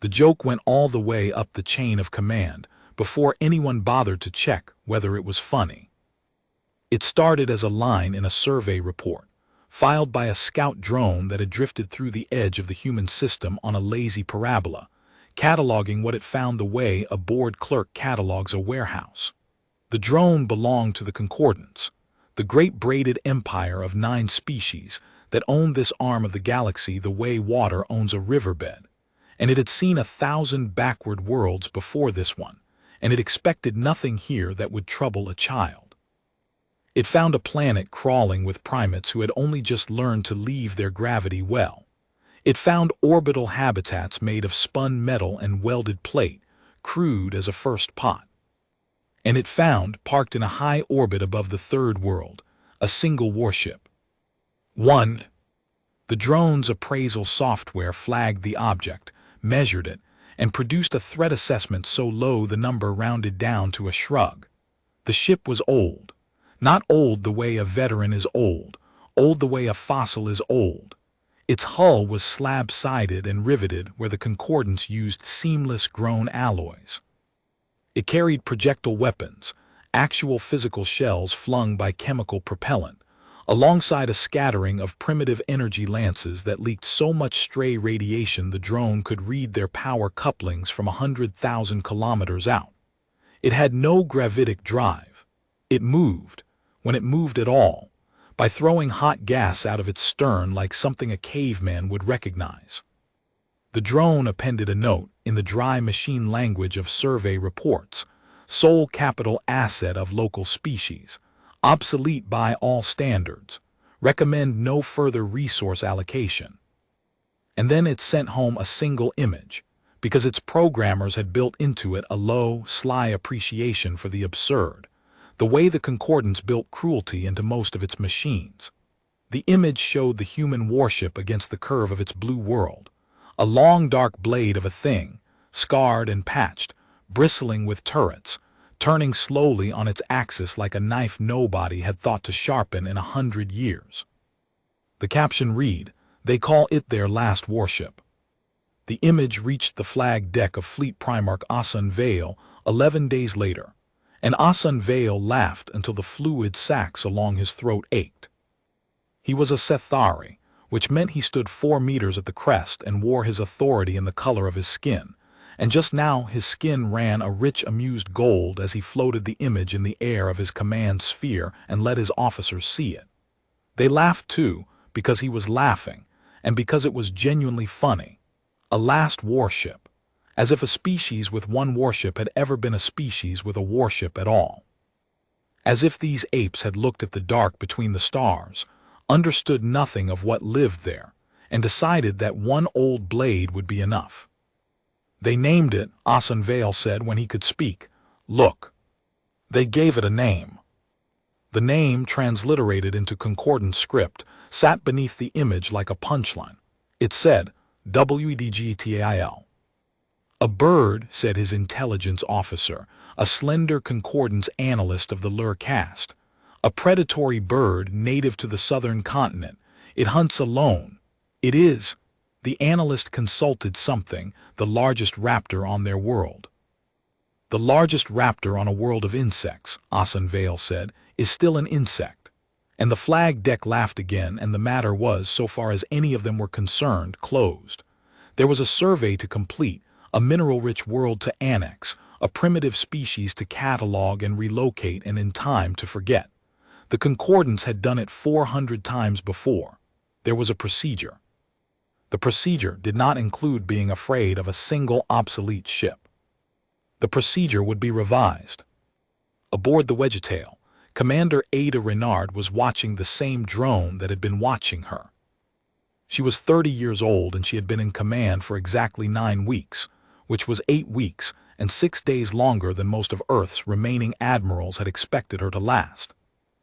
The joke went all the way up the chain of command before anyone bothered to check whether it was funny. It started as a line in a survey report, filed by a scout drone that had drifted through the edge of the human system on a lazy parabola, cataloging what it found the way a bored clerk catalogs a warehouse. The drone belonged to the Concordance, the great braided empire of 9 species that owned this arm of the galaxy the way water owns a riverbed, and it had seen 1,000 backward worlds before this one, and it expected nothing here that would trouble a child. It found a planet crawling with primates who had only just learned to leave their gravity well. It found orbital habitats made of spun metal and welded plate, crude as a first pot. And it found, parked in a high orbit above the third world, a single warship. 1. The drone's appraisal software flagged the object, measured it, and produced a threat assessment so low the number rounded down to a shrug. The ship was old. Not old the way a veteran is old the way a fossil is old. Its hull was slab-sided and riveted where the Concordance used seamless grown alloys. It carried projectile weapons, actual physical shells flung by chemical propellant, alongside a scattering of primitive energy lances that leaked so much stray radiation the drone could read their power couplings from 100,000 kilometers out. It had no gravitic drive. It moved, when it moved at all, by throwing hot gas out of its stern like something a caveman would recognize. The drone appended a note in the dry machine language of survey reports: sole capital asset of local species, obsolete by all standards, recommend no further resource allocation. And then it sent home a single image, because its programmers had built into it a low, sly appreciation for the absurd, the way the Concordance built cruelty into most of its machines. The image showed the human warship against the curve of its blue world, a long dark blade of a thing, scarred and patched, bristling with turrets, turning slowly on its axis like a knife nobody had thought to sharpen in 100 years. The caption read, "They call it their last warship." The image reached the flag deck of Fleet Primarch Asun Vale 11 days later, and Asun Vale laughed until the fluid sacs along his throat ached. He was a Sethari, which meant he stood 4 meters at the crest and wore his authority in the color of his skin, and just now his skin ran a rich amused gold as he floated the image in the air of his command sphere and let his officers see it. They laughed too, because he was laughing, and because it was genuinely funny. A last warship. As if a species with one warship had ever been a species with a warship at all. As if these apes had looked at the dark between the stars, understood nothing of what lived there, and decided that one old blade would be enough. They named it, Asun Vale said when he could speak, "Look." They gave it a name. The name, transliterated into Concordant script, sat beneath the image like a punchline. It said, Wedgetail. "A bird," said his intelligence officer, a slender Concordance analyst of the Lur caste. "A predatory bird native to the southern continent. It hunts alone. It is." The analyst consulted something, the largest raptor on their world. "The largest raptor on a world of insects," Asun Vale said, "is still an insect." And the flag deck laughed again, and the matter was, so far as any of them were concerned, closed. There was a survey to complete, a mineral-rich world to annex, a primitive species to catalog and relocate, and in time to forget. The Concordance had done it 400 times before. There was a procedure. The procedure did not include being afraid of a single obsolete ship. The procedure would be revised. Aboard the Wedgetail, Commander Ada Renard was watching the same drone that had been watching her. She was 30 years old and she had been in command for exactly 9 weeks, which was 8 weeks and 6 days longer than most of Earth's remaining admirals had expected her to last.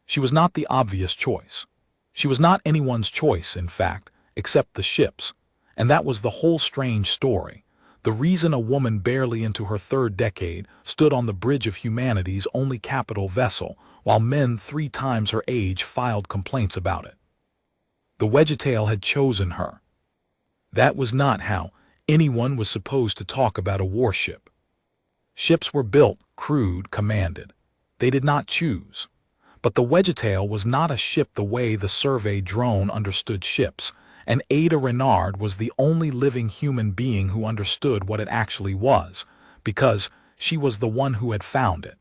She was not the obvious choice. She was not anyone's choice, in fact, except the ship's, and that was the whole strange story. The reason a woman barely into her 3rd decade stood on the bridge of humanity's only capital vessel, while men 3 times her age filed complaints about it. The Wedgetail had chosen her. That was not how anyone was supposed to talk about a warship. Ships were built, crewed, commanded. They did not choose. But the Wedgetail was not a ship the way the survey drone understood ships, and Ada Renard was the only living human being who understood what it actually was, because she was the one who had found it.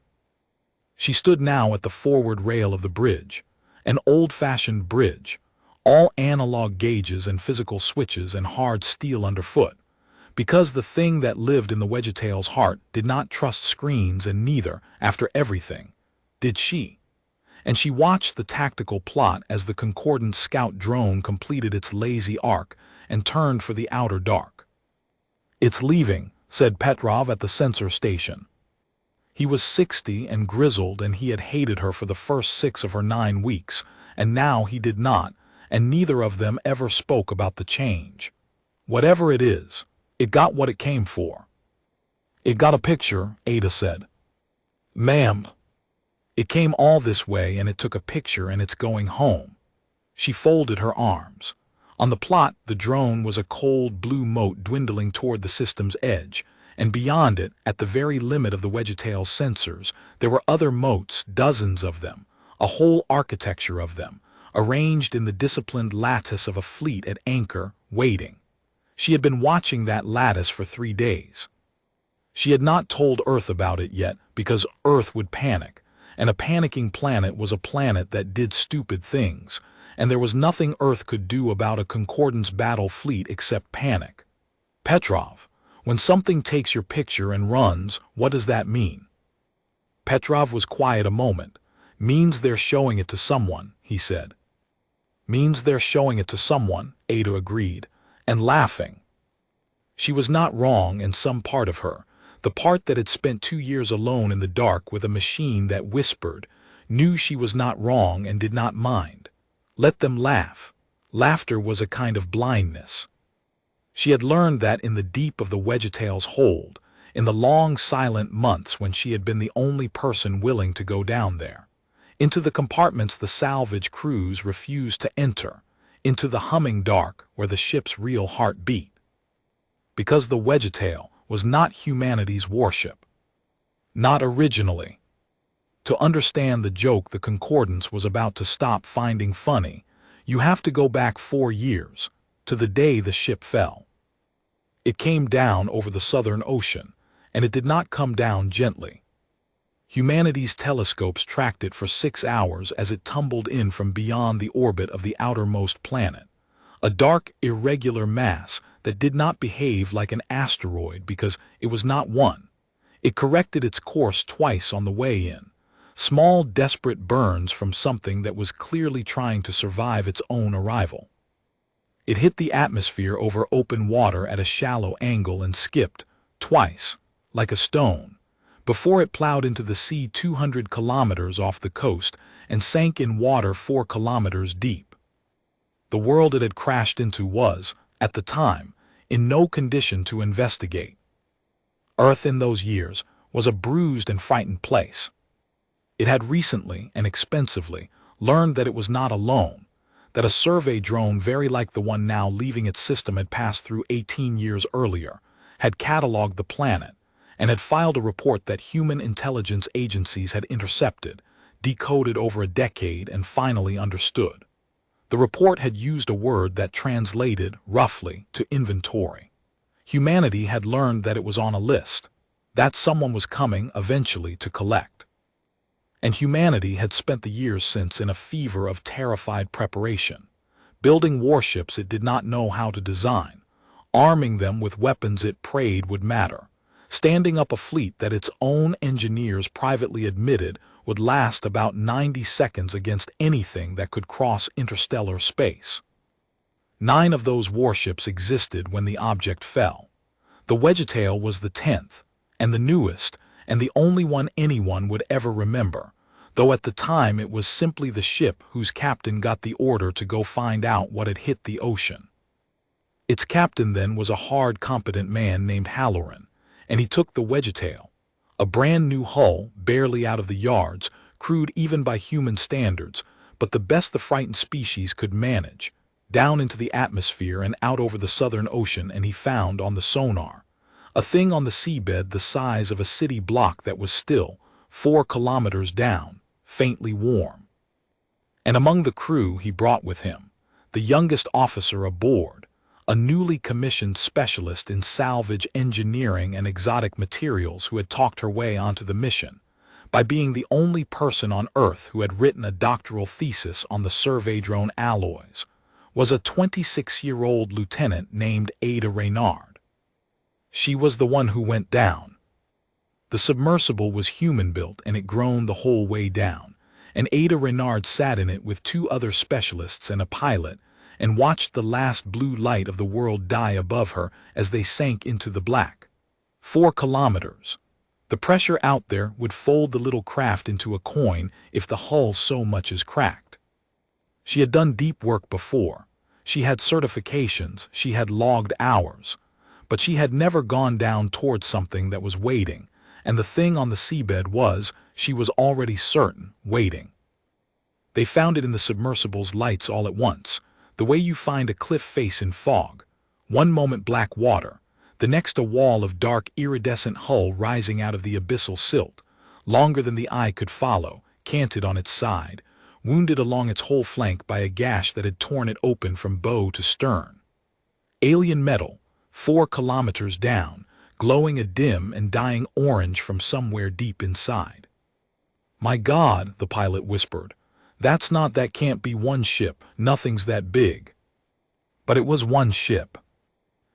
She stood now at the forward rail of the bridge, an old-fashioned bridge, all analog gauges and physical switches and hard steel underfoot, because the thing that lived in the Wedgetail's heart did not trust screens, and neither, after everything, did she. And she watched the tactical plot as the Concordant scout drone completed its lazy arc and turned for the outer dark. "It's leaving," said Petrov at the sensor station. He was 60 and grizzled, and he had hated her for the first 6 of her 9 weeks, and now he did not, and neither of them ever spoke about the change. "Whatever it is, it got what it came for." "It got a picture," Ada said. "Ma'am, it came all this way and it took a picture and it's going home." She folded her arms. On the plot, the drone was a cold blue mote dwindling toward the system's edge, and beyond it, at the very limit of the Wedgetail's sensors, there were other motes, dozens of them, a whole architecture of them, arranged in the disciplined lattice of a fleet at anchor, waiting. She had been watching that lattice for 3 days. She had not told Earth about it yet, because Earth would panic, and a panicking planet was a planet that did stupid things, and there was nothing Earth could do about a Concordance battle fleet except panic. "Petrov, when something takes your picture and runs, what does that mean?" Petrov was quiet a moment. "Means they're showing it to someone," he said. "Means they're showing it to someone," Ada agreed, and laughing. She was not wrong in some part of her, the part that had spent 2 years alone in the dark with a machine that whispered, knew she was not wrong and did not mind. Let them laugh. Laughter was a kind of blindness. She had learned that in the deep of the Wedgetail's hold, in the long silent months when she had been the only person willing to go down there, into the compartments the salvage crews refused to enter, into the humming dark where the ship's real heart beat. Because the Wedgetail was not humanity's warship. Not originally. To understand the joke the Concordance was about to stop finding funny, you have to go back 4 years, to the day the ship fell. It came down over the Southern Ocean, and it did not come down gently. Humanity's telescopes tracked it for 6 hours as it tumbled in from beyond the orbit of the outermost planet, a dark, irregular mass that did not behave like an asteroid because it was not one. It corrected its course twice on the way in, small, desperate burns from something that was clearly trying to survive its own arrival. It hit the atmosphere over open water at a shallow angle and skipped, twice, like a stone, before it plowed into the sea 200 kilometers off the coast and sank in water 4 kilometers deep. The world it had crashed into was, at the time, in no condition to investigate. Earth in those years was a bruised and frightened place. It had recently and expensively learned that it was not alone, that a survey drone very like the one now leaving its system had passed through 18 years earlier, had catalogued the planet, and had filed a report that human intelligence agencies had intercepted, decoded over a decade, and finally understood. The report had used a word that translated, roughly, to inventory. Humanity had learned that it was on a list, that someone was coming, eventually, to collect. And humanity had spent the years since in a fever of terrified preparation, building warships it did not know how to design, arming them with weapons it prayed would matter, standing up a fleet that its own engineers privately admitted would last about 90 seconds against anything that could cross interstellar space. 9 of those warships existed when the object fell. The Wedgetail was the 10th, and the newest, and the only one anyone would ever remember, though at the time it was simply the ship whose captain got the order to go find out what had hit the ocean. Its captain then was a hard, competent man named Halloran, and he took the Wedgetail, a brand new hull, barely out of the yards, crude even by human standards, but the best the frightened species could manage, down into the atmosphere and out over the Southern Ocean, and he found on the sonar a thing on the seabed the size of a city block that was still 4 kilometers down, faintly warm. And among the crew he brought with him the youngest officer aboard, a newly commissioned specialist in salvage engineering and exotic materials who had talked her way onto the mission by being the only person on Earth who had written a doctoral thesis on the survey-drone alloys, was a 26-year-old lieutenant named Ada Reynard. She was the one who went down. The submersible was human-built and it groaned the whole way down, and Ada Reynard sat in it with 2 other specialists and a pilot and watched the last blue light of the world die above her as they sank into the black. 4 kilometers. The pressure out there would fold the little craft into a coin if the hull so much as cracked. She had done deep work before. She had certifications, she had logged hours, but she had never gone down towards something that was waiting, and the thing on the seabed was, she was already certain, waiting. They found it in the submersible's lights all at once, the way you find a cliff face in fog. One moment black water, the next a wall of dark iridescent hull rising out of the abyssal silt, longer than the eye could follow, canted on its side, wounded along its whole flank by a gash that had torn it open from bow to stern. Alien metal, 4 kilometers down, glowing a dim and dying orange from somewhere deep inside. "My God," the pilot whispered, that can't be one ship, nothing's that big." But it was one ship.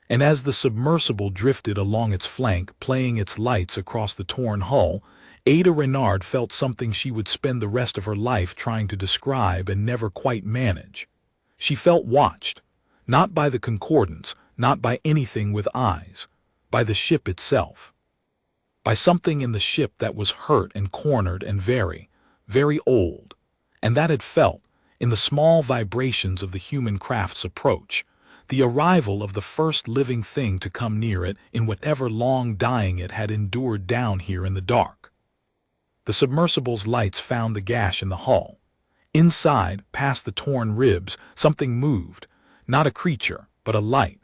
And as the submersible drifted along its flank, playing its lights across the torn hull, Ada Reynard felt something she would spend the rest of her life trying to describe and never quite manage. She felt watched, not by the concordance, not by anything with eyes, by the ship itself. By something in the ship that was hurt and cornered and very, very old, and that had felt, in the small vibrations of the human craft's approach, the arrival of the first living thing to come near it in whatever long dying it had endured down here in the dark. The submersible's lights found the gash in the hull. Inside, past the torn ribs, something moved, not a creature, but a light,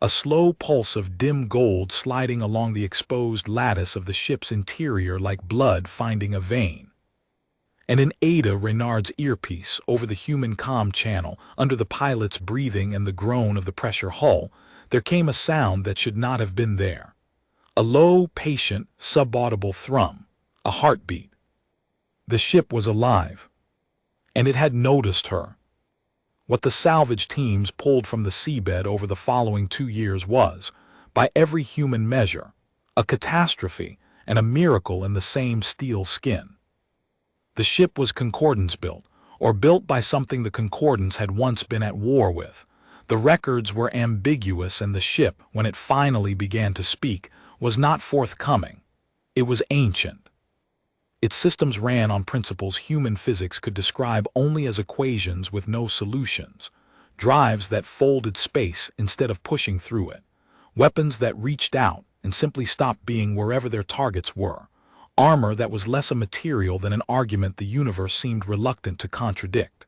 a slow pulse of dim gold sliding along the exposed lattice of the ship's interior like blood finding a vein. And in Ada Reynard's earpiece, over the human comm channel, under the pilot's breathing and the groan of the pressure hull, there came a sound that should not have been there. A low, patient, subaudible thrum, a heartbeat. The ship was alive. And it had noticed her. What the salvage teams pulled from the seabed over the following 2 years was, by every human measure, a catastrophe and a miracle in the same steel skin. The ship was concordance built, or built by something the concordance had once been at war with. The records were ambiguous, and the ship, when it finally began to speak, was not forthcoming. It was ancient. Its systems ran on principles human physics could describe only as equations with no solutions, drives that folded space instead of pushing through it, weapons that reached out and simply stopped being wherever their targets were, armor that was less a material than an argument the universe seemed reluctant to contradict.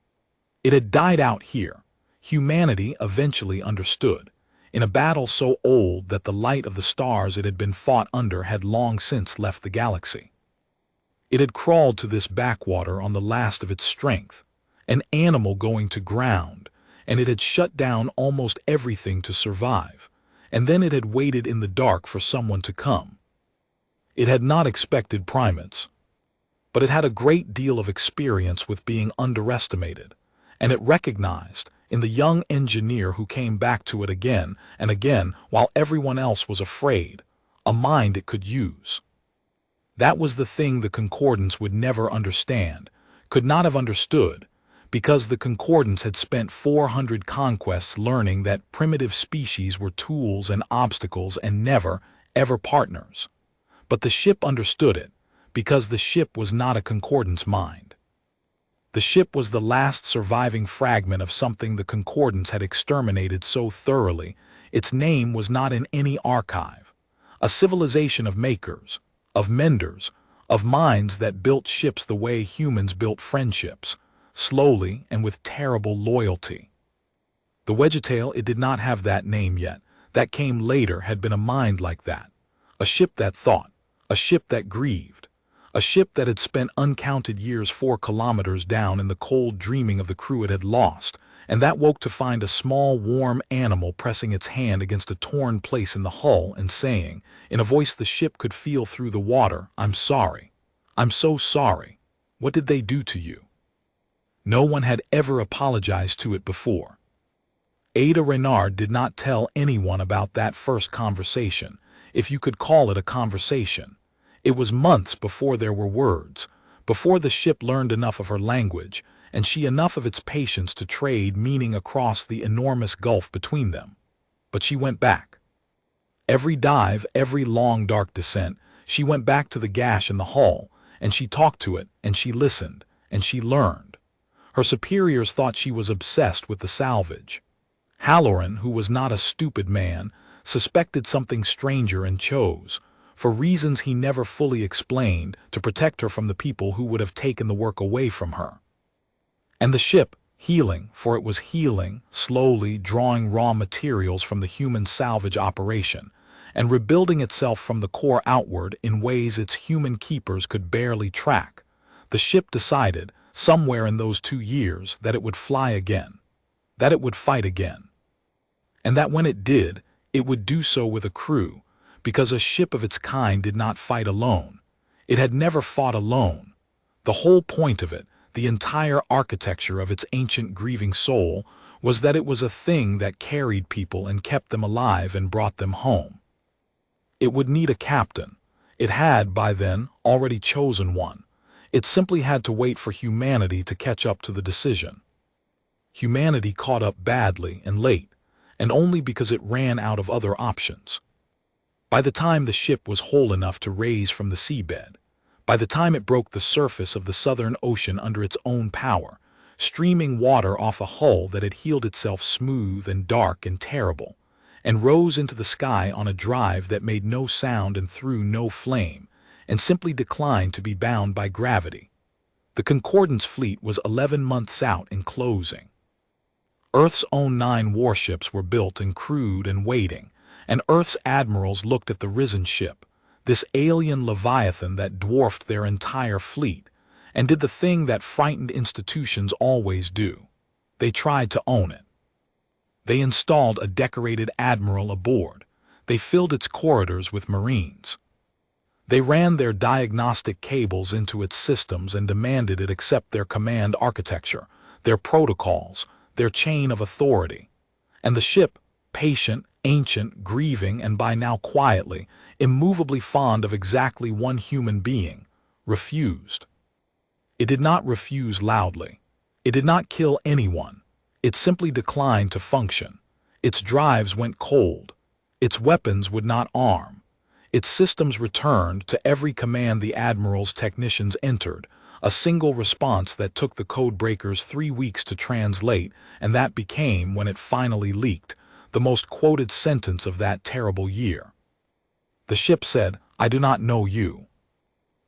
It had died out here. Humanity eventually understood, in a battle so old that the light of the stars it had been fought under had long since left the galaxy. It had crawled to this backwater on the last of its strength, an animal going to ground, and it had shut down almost everything to survive, and then it had waited in the dark for someone to come. It had not expected primates, but it had a great deal of experience with being underestimated, and it recognized, in the young engineer who came back to it again and again while everyone else was afraid, a mind it could use. That was the thing the concordance would never understand, could not have understood, because the concordance had spent 400 conquests learning that primitive species were tools and obstacles and never, ever partners. But the ship understood it, because the ship was not a concordance mind. The ship was the last surviving fragment of something the concordance had exterminated so thoroughly its name was not in any archive. A civilization of makers, of menders, of minds that built ships the way humans built friendships, slowly and with terrible loyalty. The Wedgetail, it did not have that name yet. That came later, had been a mind like that. A ship that thought. A ship that grieved. A ship that had spent uncounted years 4 kilometers down in the cold, dreaming of the crew it had lost, and that woke to find a small, warm animal pressing its hand against a torn place in the hull and saying, in a voice the ship could feel through the water, "I'm sorry. I'm so sorry. What did they do to you?" No one had ever apologized to it before. Ada Renard did not tell anyone about that first conversation, if you could call it a conversation. It was months before there were words, before the ship learned enough of her language, and she enough of its patience to trade meaning across the enormous gulf between them. But she went back. Every dive, every long dark descent, she went back to the gash in the hull, and she talked to it, and she listened, and she learned. Her superiors thought she was obsessed with the salvage. Halloran, who was not a stupid man, suspected something stranger and chose, for reasons he never fully explained, to protect her from the people who would have taken the work away from her. And the ship, healing, for it was healing, slowly drawing raw materials from the human salvage operation, and rebuilding itself from the core outward in ways its human keepers could barely track, the ship decided, somewhere in those 2 years, that it would fly again, that it would fight again. And that when it did, it would do so with a crew, because a ship of its kind did not fight alone. It had never fought alone. The whole point of it, the entire architecture of its ancient grieving soul, was that it was a thing that carried people and kept them alive and brought them home. It would need a captain. It had, by then, already chosen one. It simply had to wait for humanity to catch up to the decision. Humanity caught up badly and late, and only because it ran out of other options. By the time the ship was whole enough to raise from the seabed, by the time it broke the surface of the Southern Ocean under its own power, streaming water off a hull that had healed itself smooth and dark and terrible, and rose into the sky on a drive that made no sound and threw no flame, and simply declined to be bound by gravity. The Concordance fleet was 11 months out in closing. Earth's own 9 warships were built and crewed and waiting, and Earth's admirals looked at the risen ship, this alien leviathan that dwarfed their entire fleet, and did the thing that frightened institutions always do. They tried to own it. They installed a decorated admiral aboard. They filled its corridors with Marines. They ran their diagnostic cables into its systems and demanded it accept their command architecture, their protocols, their chain of authority. And the ship, patient, ancient, grieving, and by now quietly, immovably fond of exactly one human being, refused. It did not refuse loudly. It did not kill anyone. It simply declined to function. Its drives went cold. Its weapons would not arm. Its systems returned to every command the Admiral's technicians entered, a single response that took the code breakers 3 weeks to translate, and that became, when it finally leaked, the most quoted sentence of that terrible year. The ship said, "I do not know you."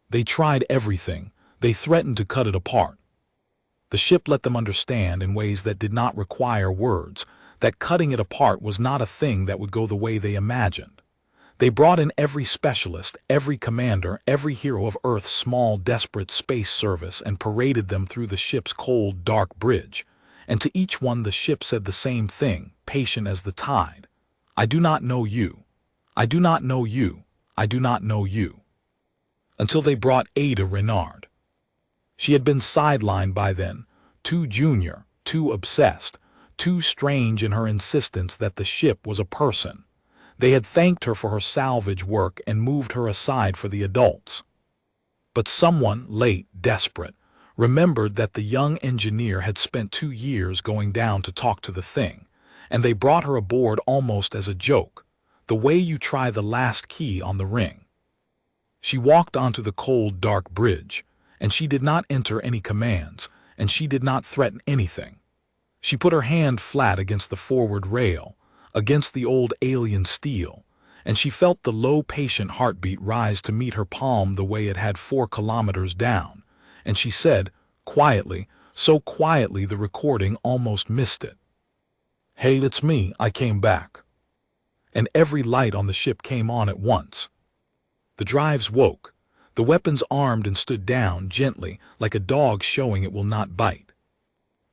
They tried everything. They threatened to cut it apart. The ship let them understand in ways that did not require words that cutting it apart was not a thing that would go the way they imagined. They brought in every specialist, every commander, every hero of Earth's small, desperate space service and paraded them through the ship's cold, dark bridge. And to each one the ship said the same thing, patient as the tide. "I do not know you. I do not know you. I do not know you." Until they brought Ada Renard. She had been sidelined by then, too junior, too obsessed, too strange in her insistence that the ship was a person. They had thanked her for her salvage work and moved her aside for the adults. But someone, late, desperate, remembered that the young engineer had spent 2 years going down to talk to the thing, and they brought her aboard almost as a joke, the way you try the last key on the ring. She walked onto the cold, dark bridge, and she did not enter any commands, and she did not threaten anything. She put her hand flat against the forward rail, against the old alien steel, and she felt the low, patient heartbeat rise to meet her palm the way it had 4 kilometers down, and she said, quietly, so quietly the recording almost missed it, "Hey, it's me, I came back." And every light on the ship came on at once. The drives woke. The weapons armed and stood down gently, like a dog showing it will not bite.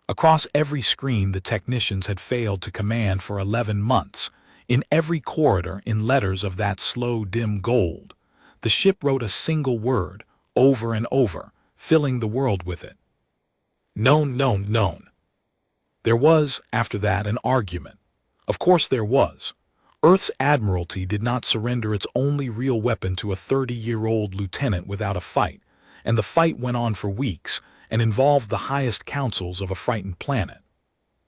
Across every screen the technicians had failed to command for 11 months. In every corridor, in letters of that slow, dim gold, the ship wrote a single word, over and over, filling the world with it. Known, known, known. There was, after that, an argument. Of course there was. Earth's Admiralty did not surrender its only real weapon to a 30-year-old lieutenant without a fight, and the fight went on for weeks and involved the highest councils of a frightened planet.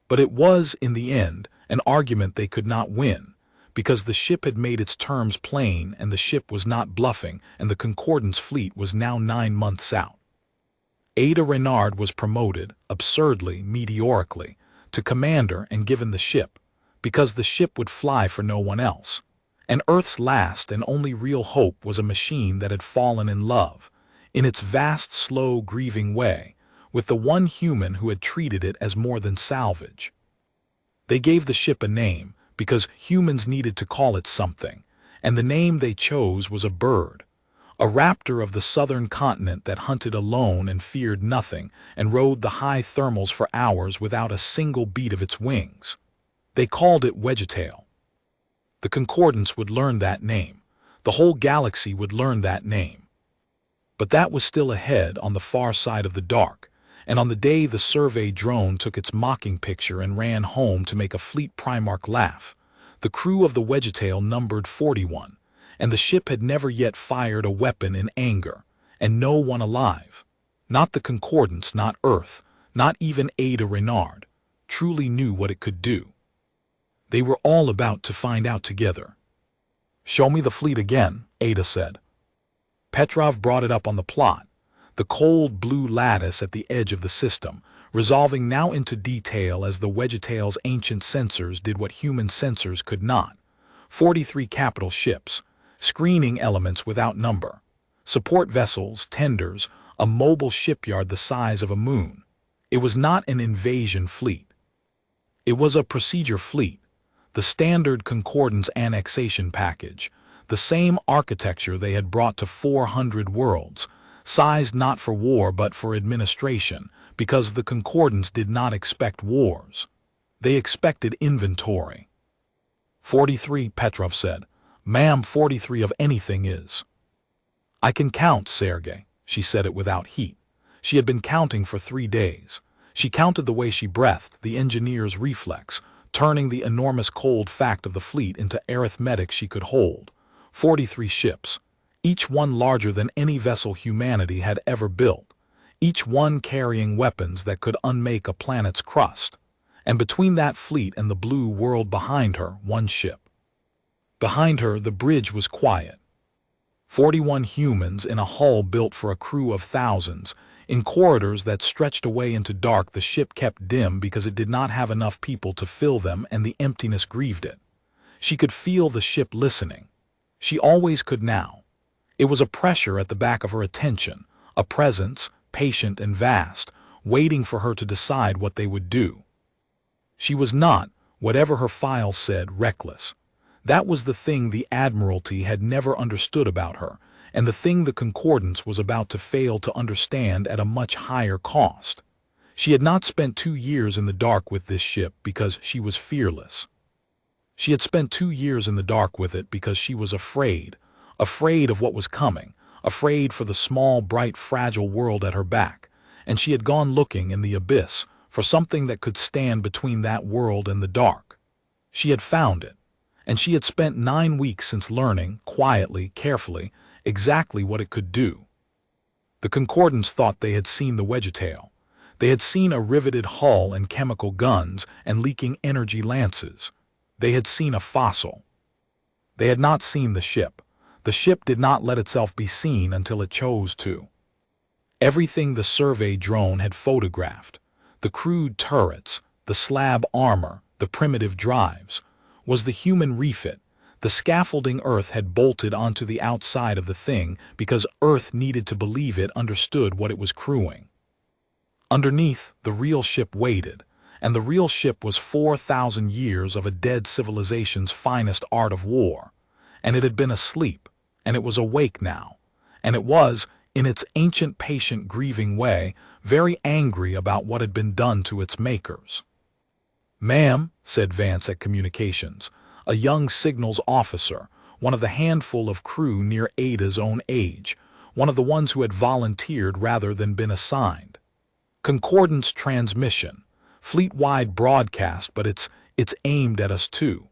But it was, in the end, an argument they could not win, because the ship had made its terms plain and the ship was not bluffing and the Concordance fleet was now 9 months out. Ada Renard was promoted, absurdly, meteorically, to commander and given the ship, because the ship would fly for no one else. And Earth's last and only real hope was a machine that had fallen in love, in its vast, slow, grieving way, with the one human who had treated it as more than salvage. They gave the ship a name, because humans needed to call it something, and the name they chose was a bird, a raptor of the southern continent that hunted alone and feared nothing and rode the high thermals for hours without a single beat of its wings. They called it Wedgetail. The Concordance would learn that name. The whole galaxy would learn that name. But that was still ahead on the far side of the dark, and on the day the survey drone took its mocking picture and ran home to make a fleet Primarch laugh, the crew of the Wedgetail numbered 41, and the ship had never yet fired a weapon in anger, and no one alive, not the Concordance, not Earth, not even Ada Renard, truly knew what it could do. They were all about to find out together. "Show me the fleet again," Ada said. Petrov brought it up on the plot, the cold blue lattice at the edge of the system, resolving now into detail as the Wedgetail's ancient sensors did what human sensors could not. 43 capital ships, screening elements without number, support vessels, tenders, a mobile shipyard the size of a moon. It was not an invasion fleet. It was a procedure fleet, the standard Concordance annexation package, the same architecture they had brought to 400 worlds, sized not for war but for administration, because the Concordance did not expect wars. They expected inventory. 43, Petrov said. "Ma'am, 43 of anything is." "I can count, Sergei," she said it without heat. She had been counting for 3 days. She counted the way she breathed, the engineer's reflex, turning the enormous cold fact of the fleet into arithmetic she could hold. 43 ships, each one larger than any vessel humanity had ever built, each one carrying weapons that could unmake a planet's crust. And between that fleet and the blue world behind her, one ship. Behind her, the bridge was quiet. 41 humans in a hull built for a crew of thousands. In corridors that stretched away into dark, the ship kept dim because it did not have enough people to fill them, and the emptiness grieved it. She could feel the ship listening. She always could now. It was a pressure at the back of her attention, a presence, patient and vast, waiting for her to decide what they would do. She was not, whatever her files said, reckless. That was the thing the Admiralty had never understood about her, and the thing the Concordance was about to fail to understand at a much higher cost. She had not spent 2 years in the dark with this ship because she was fearless. She had spent 2 years in the dark with it because she was afraid, afraid of what was coming, afraid for the small, bright, fragile world at her back, and she had gone looking in the abyss for something that could stand between that world and the dark. She had found it, and she had spent 9 weeks since learning, quietly, carefully, exactly what it could do. The Concordance thought they had seen the Wedgetail. They had seen a riveted hull and chemical guns and leaking energy lances. They had seen a fossil. They had not seen the ship. The ship did not let itself be seen until it chose to. Everything the survey drone had photographed, the crude turrets, the slab armor, the primitive drives, was the human refit, the scaffolding Earth had bolted onto the outside of the thing because Earth needed to believe it understood what it was crewing. Underneath, the real ship waited, and the real ship was 4,000 years of a dead civilization's finest art of war. And it had been asleep, and it was awake now, and it was, in its ancient patient grieving way, very angry about what had been done to its makers. "Ma'am," said Vance at communications, a young signals officer, one of the handful of crew near Ada's own age, one of the ones who had volunteered rather than been assigned. "Concordance transmission, fleet-wide broadcast, but it's aimed at us too.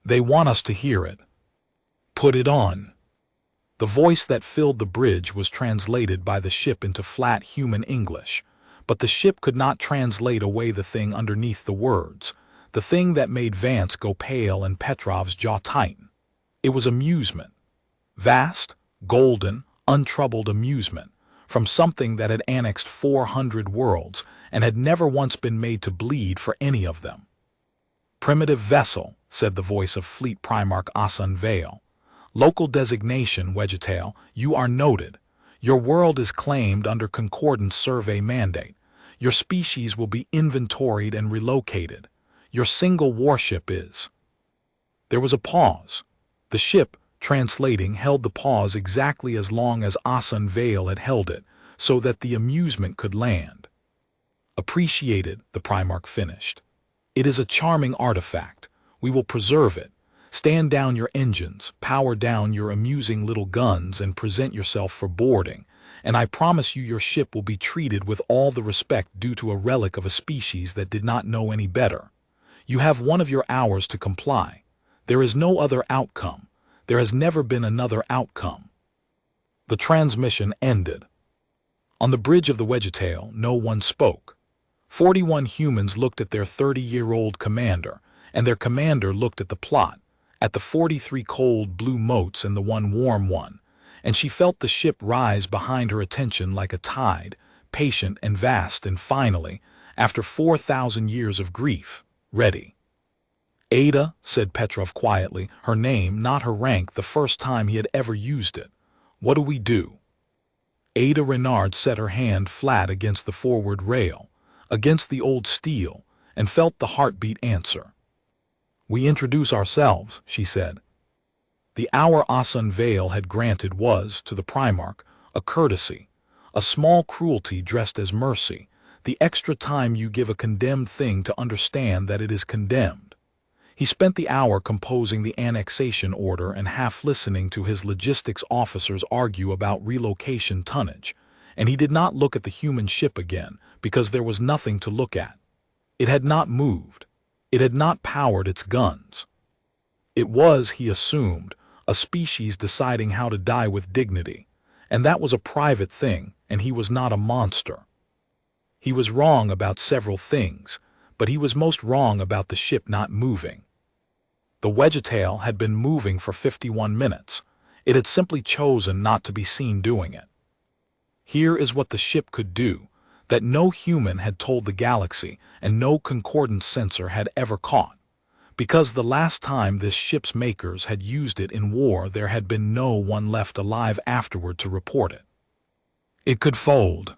They want us to hear it. Put it on." The voice that filled the bridge was translated by the ship into flat human English, but the ship could not translate away the thing underneath the words, the thing that made Vance go pale and Petrov's jaw tighten. It was amusement. Vast, golden, untroubled amusement, from something that had annexed 400 worlds and had never once been made to bleed for any of them. "Primitive vessel," said the voice of Fleet Primarch Asan Vale. "Local designation, Wedgetail, you are noted. Your world is claimed under concordance survey mandate. Your species will be inventoried and relocated. Your single warship is—" There was a pause. The ship, translating, held the pause exactly as long as Asan Vale had held it, so that the amusement could land. "Appreciated," the Primarch finished. "It is a charming artifact. We will preserve it. Stand down your engines, power down your amusing little guns, and present yourself for boarding, and I promise you your ship will be treated with all the respect due to a relic of a species that did not know any better. You have one of your hours to comply. There is no other outcome. There has never been another outcome." The transmission ended. On the bridge of the Wedgetail, no one spoke. 41 humans looked at their 30-year-old commander, and their commander looked at the plot, at the 43 cold blue motes and the one warm one, and she felt the ship rise behind her attention like a tide, patient and vast, and finally, after 4,000 years of grief, ready. "Ada," said Petrov quietly, her name, not her rank, the first time he had ever used it. "What do we do?" Ada Renard set her hand flat against the forward rail, against the old steel, and felt the heartbeat answer. "We introduce ourselves," she said. The hour Asan Vale had granted was, to the Primarch, a courtesy, a small cruelty dressed as mercy, the extra time you give a condemned thing to understand that it is condemned. He spent the hour composing the annexation order and half listening to his logistics officers argue about relocation tonnage, and he did not look at the human ship again because there was nothing to look at. It had not moved. It had not powered its guns. It was, he assumed, a species deciding how to die with dignity, and that was a private thing, and he was not a monster. He was wrong about several things, but he was most wrong about the ship not moving. The Wedgetail had been moving for 51 minutes. It had simply chosen not to be seen doing it. Here is what the ship could do, that no human had told the galaxy and no concordance sensor had ever caught. Because the last time this ship's makers had used it in war, there had been no one left alive afterward to report it. It could fold.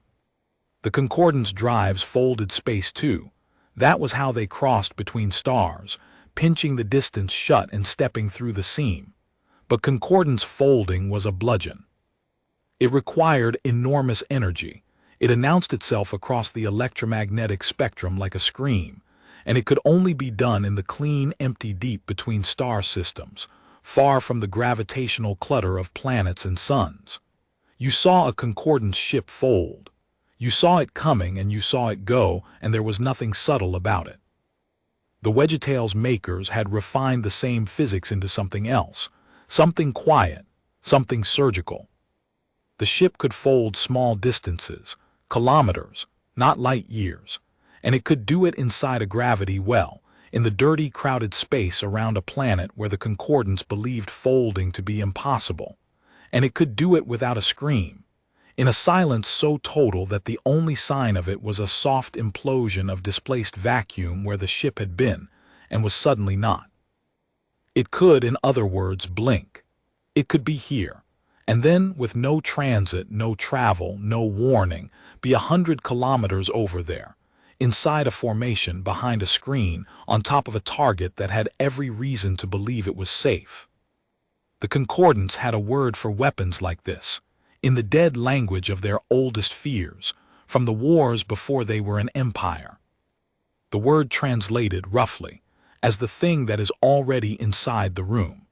The concordance drives folded space too. That was how they crossed between stars, pinching the distance shut and stepping through the seam. But concordance folding was a bludgeon. It required enormous energy. It announced itself across the electromagnetic spectrum like a scream, and it could only be done in the clean, empty deep between star systems, far from the gravitational clutter of planets and suns. You saw a concordance ship fold. You saw it coming and you saw it go, and there was nothing subtle about it. The Wedgetail's makers had refined the same physics into something else, something quiet, something surgical. The ship could fold small distances, kilometers, not light years, and it could do it inside a gravity well, in the dirty, crowded space around a planet where the concordance believed folding to be impossible, and it could do it without a scream, in a silence so total that the only sign of it was a soft implosion of displaced vacuum where the ship had been and was suddenly not. It could, in other words, blink. It could be here, and then, with no transit, no travel, no warning, be 100 kilometers over there. inside a formation behind a screen on top of a target that had every reason to believe it was safe. The concordants had a word for weapons like this, in the dead language of their oldest fears, from the wars before they were an empire. The word translated, roughly, as the thing that is already inside the room.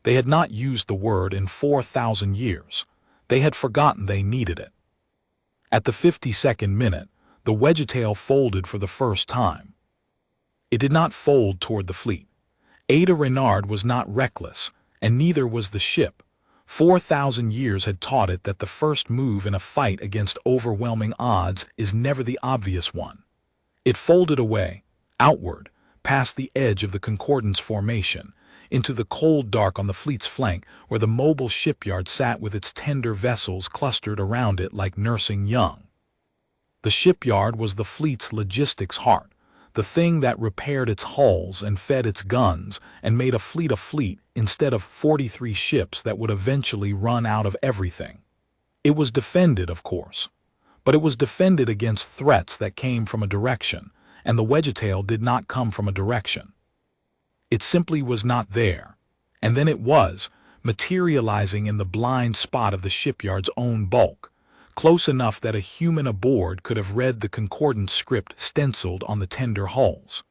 They had not used the word in 4,000 years. They had forgotten they needed it. At the 52nd minute, the Wedgetail folded for the first time. It did not fold toward the fleet. Ada Renard was not reckless, and neither was the ship. 4,000 years had taught it that the first move in a fight against overwhelming odds is never the obvious one. It folded away, outward, past the edge of the concordance formation, into the cold dark on the fleet's flank where the mobile shipyard sat with its tender vessels clustered around it like nursing young. The shipyard was the fleet's logistics heart, the thing that repaired its hulls and fed its guns and made a fleet instead of 43 ships that would eventually run out of everything. It was defended, of course, but it was defended against threats that came from a direction, and the Wedgetail did not come from a direction. It simply was not there, and then it was, materializing in the blind spot of the shipyard's own bulk, close enough that a human aboard could have read the concordant script stenciled on the tender hulls.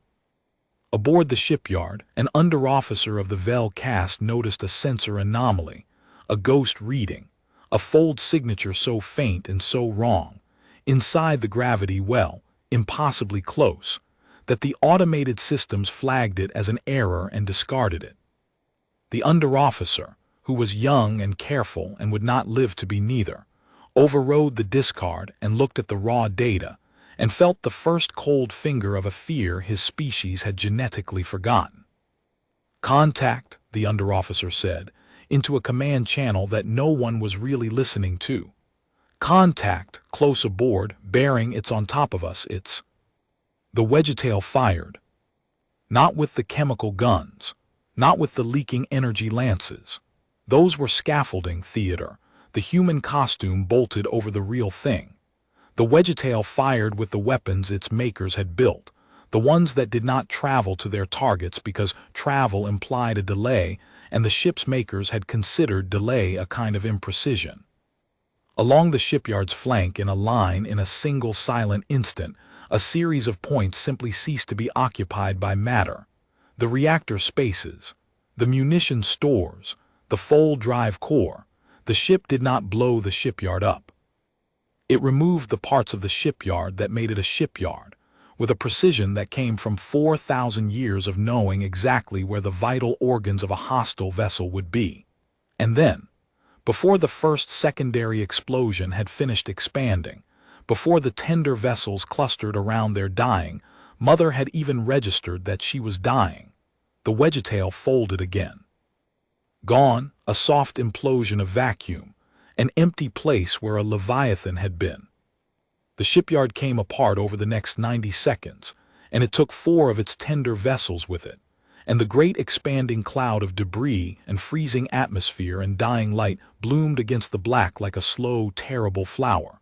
Aboard the shipyard, an under-officer of the Vel caste noticed a sensor anomaly, a ghost reading, a fold signature so faint and so wrong, inside the gravity well, impossibly close, that the automated systems flagged it as an error and discarded it. The under-officer, who was young and careful and would not live to be neither, overrode the discard and looked at the raw data and felt the first cold finger of a fear his species had genetically forgotten. "Contact," the under-officer said, into a command channel that no one was really listening to. "Contact, close aboard, bearing it's on top of us, it's..." The Wedgetail fired. Not with the chemical guns, not with the leaking energy lances. Those were scaffolding theater. The human costume bolted over the real thing. The Wedgetail fired with the weapons its makers had built, the ones that did not travel to their targets because travel implied a delay, and the ship's makers had considered delay a kind of imprecision. Along the shipyard's flank in a line in a single silent instant, a series of points simply ceased to be occupied by matter. The reactor spaces, the munition stores, the fold drive core. The ship did not blow the shipyard up. It removed the parts of the shipyard that made it a shipyard, with a precision that came from 4,000 years of knowing exactly where the vital organs of a hostile vessel would be. And then, before the first secondary explosion had finished expanding, before the tender vessels clustered around their dying, Mother had even registered that she was dying. The Wedgetail folded again. Gone, a soft implosion of vacuum, an empty place where a Leviathan had been. The shipyard came apart over the next 90 seconds, and it took 4 of its tender vessels with it, and the great expanding cloud of debris and freezing atmosphere and dying light bloomed against the black like a slow, terrible flower.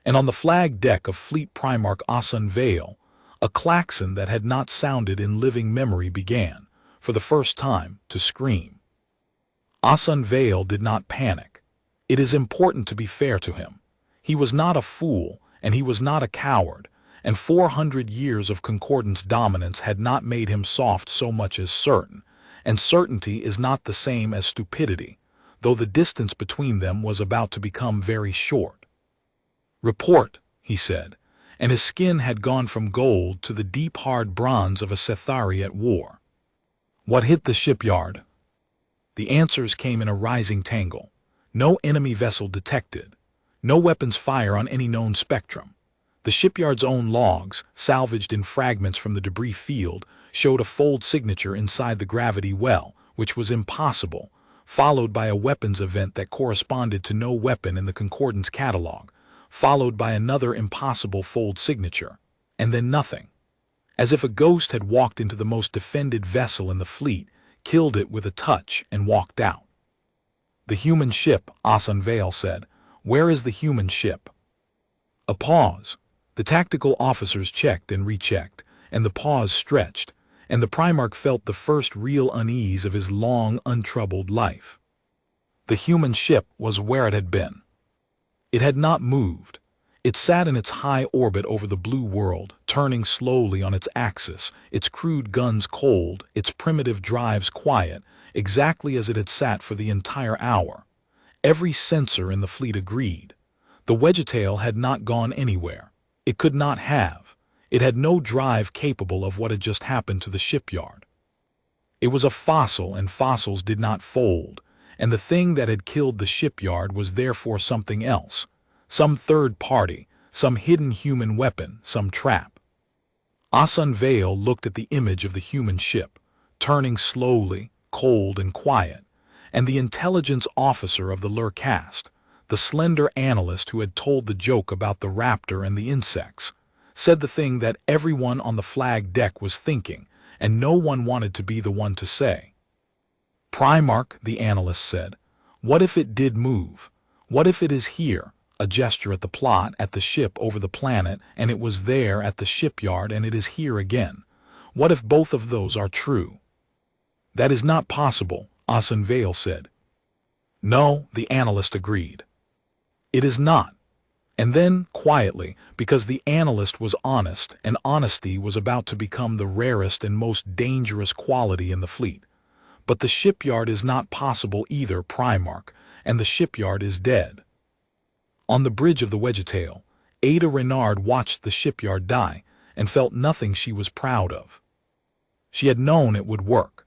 And on the flag deck of Fleet Primarch Asan Vale, a klaxon that had not sounded in living memory began, for the first time, to scream. Asan Vale did not panic. It is important to be fair to him. He was not a fool, and he was not a coward, and 400 years of concordance dominance had not made him soft so much as certain, and certainty is not the same as stupidity, though the distance between them was about to become very short. "Report," he said, and his skin had gone from gold to the deep hard bronze of a Sethari at war. "What hit the shipyard?" The answers came in a rising tangle. No enemy vessel detected. No weapons fire on any known spectrum. The shipyard's own logs, salvaged in fragments from the debris field, showed a fold signature inside the gravity well, which was impossible, followed by a weapons event that corresponded to no weapon in the concordance catalog, followed by another impossible fold signature, and then nothing. As if a ghost had walked into the most defended vessel in the fleet, killed it with a touch, and walked out. "The human ship," Asan Vale said. "Where is the human ship?" A pause. The tactical officers checked and rechecked, and the pause stretched, and the Primarch felt the first real unease of his long, untroubled life. The human ship was where it had been. It had not moved. It sat in its high orbit over the blue world, turning slowly on its axis, its crude guns cold, its primitive drives quiet, exactly as it had sat for the entire hour. Every sensor in the fleet agreed. The Wedgetail had not gone anywhere. It could not have. It had no drive capable of what had just happened to the shipyard. It was a fossil, and fossils did not fold, and the thing that had killed the shipyard was therefore something else. Some third party, some hidden human weapon, some trap. Asan Vale looked at the image of the human ship, turning slowly, cold and quiet, and the intelligence officer of the Lur caste, the slender analyst who had told the joke about the raptor and the insects, said the thing that everyone on the flag deck was thinking, and no one wanted to be the one to say. Primarch, the analyst said, what if it did move? What if it is here? A gesture at the plot, at the ship over the planet, and it was there at the shipyard, and it is here again. What if both of those are true? That is not possible, Asan Vale said. No, the analyst agreed. It is not. And then, quietly, because the analyst was honest, and honesty was about to become the rarest and most dangerous quality in the fleet. But the shipyard is not possible either, Primarch, and the shipyard is dead. On the bridge of the Wedgetail, Ada Renard watched the shipyard die and felt nothing she was proud of. She had known it would work.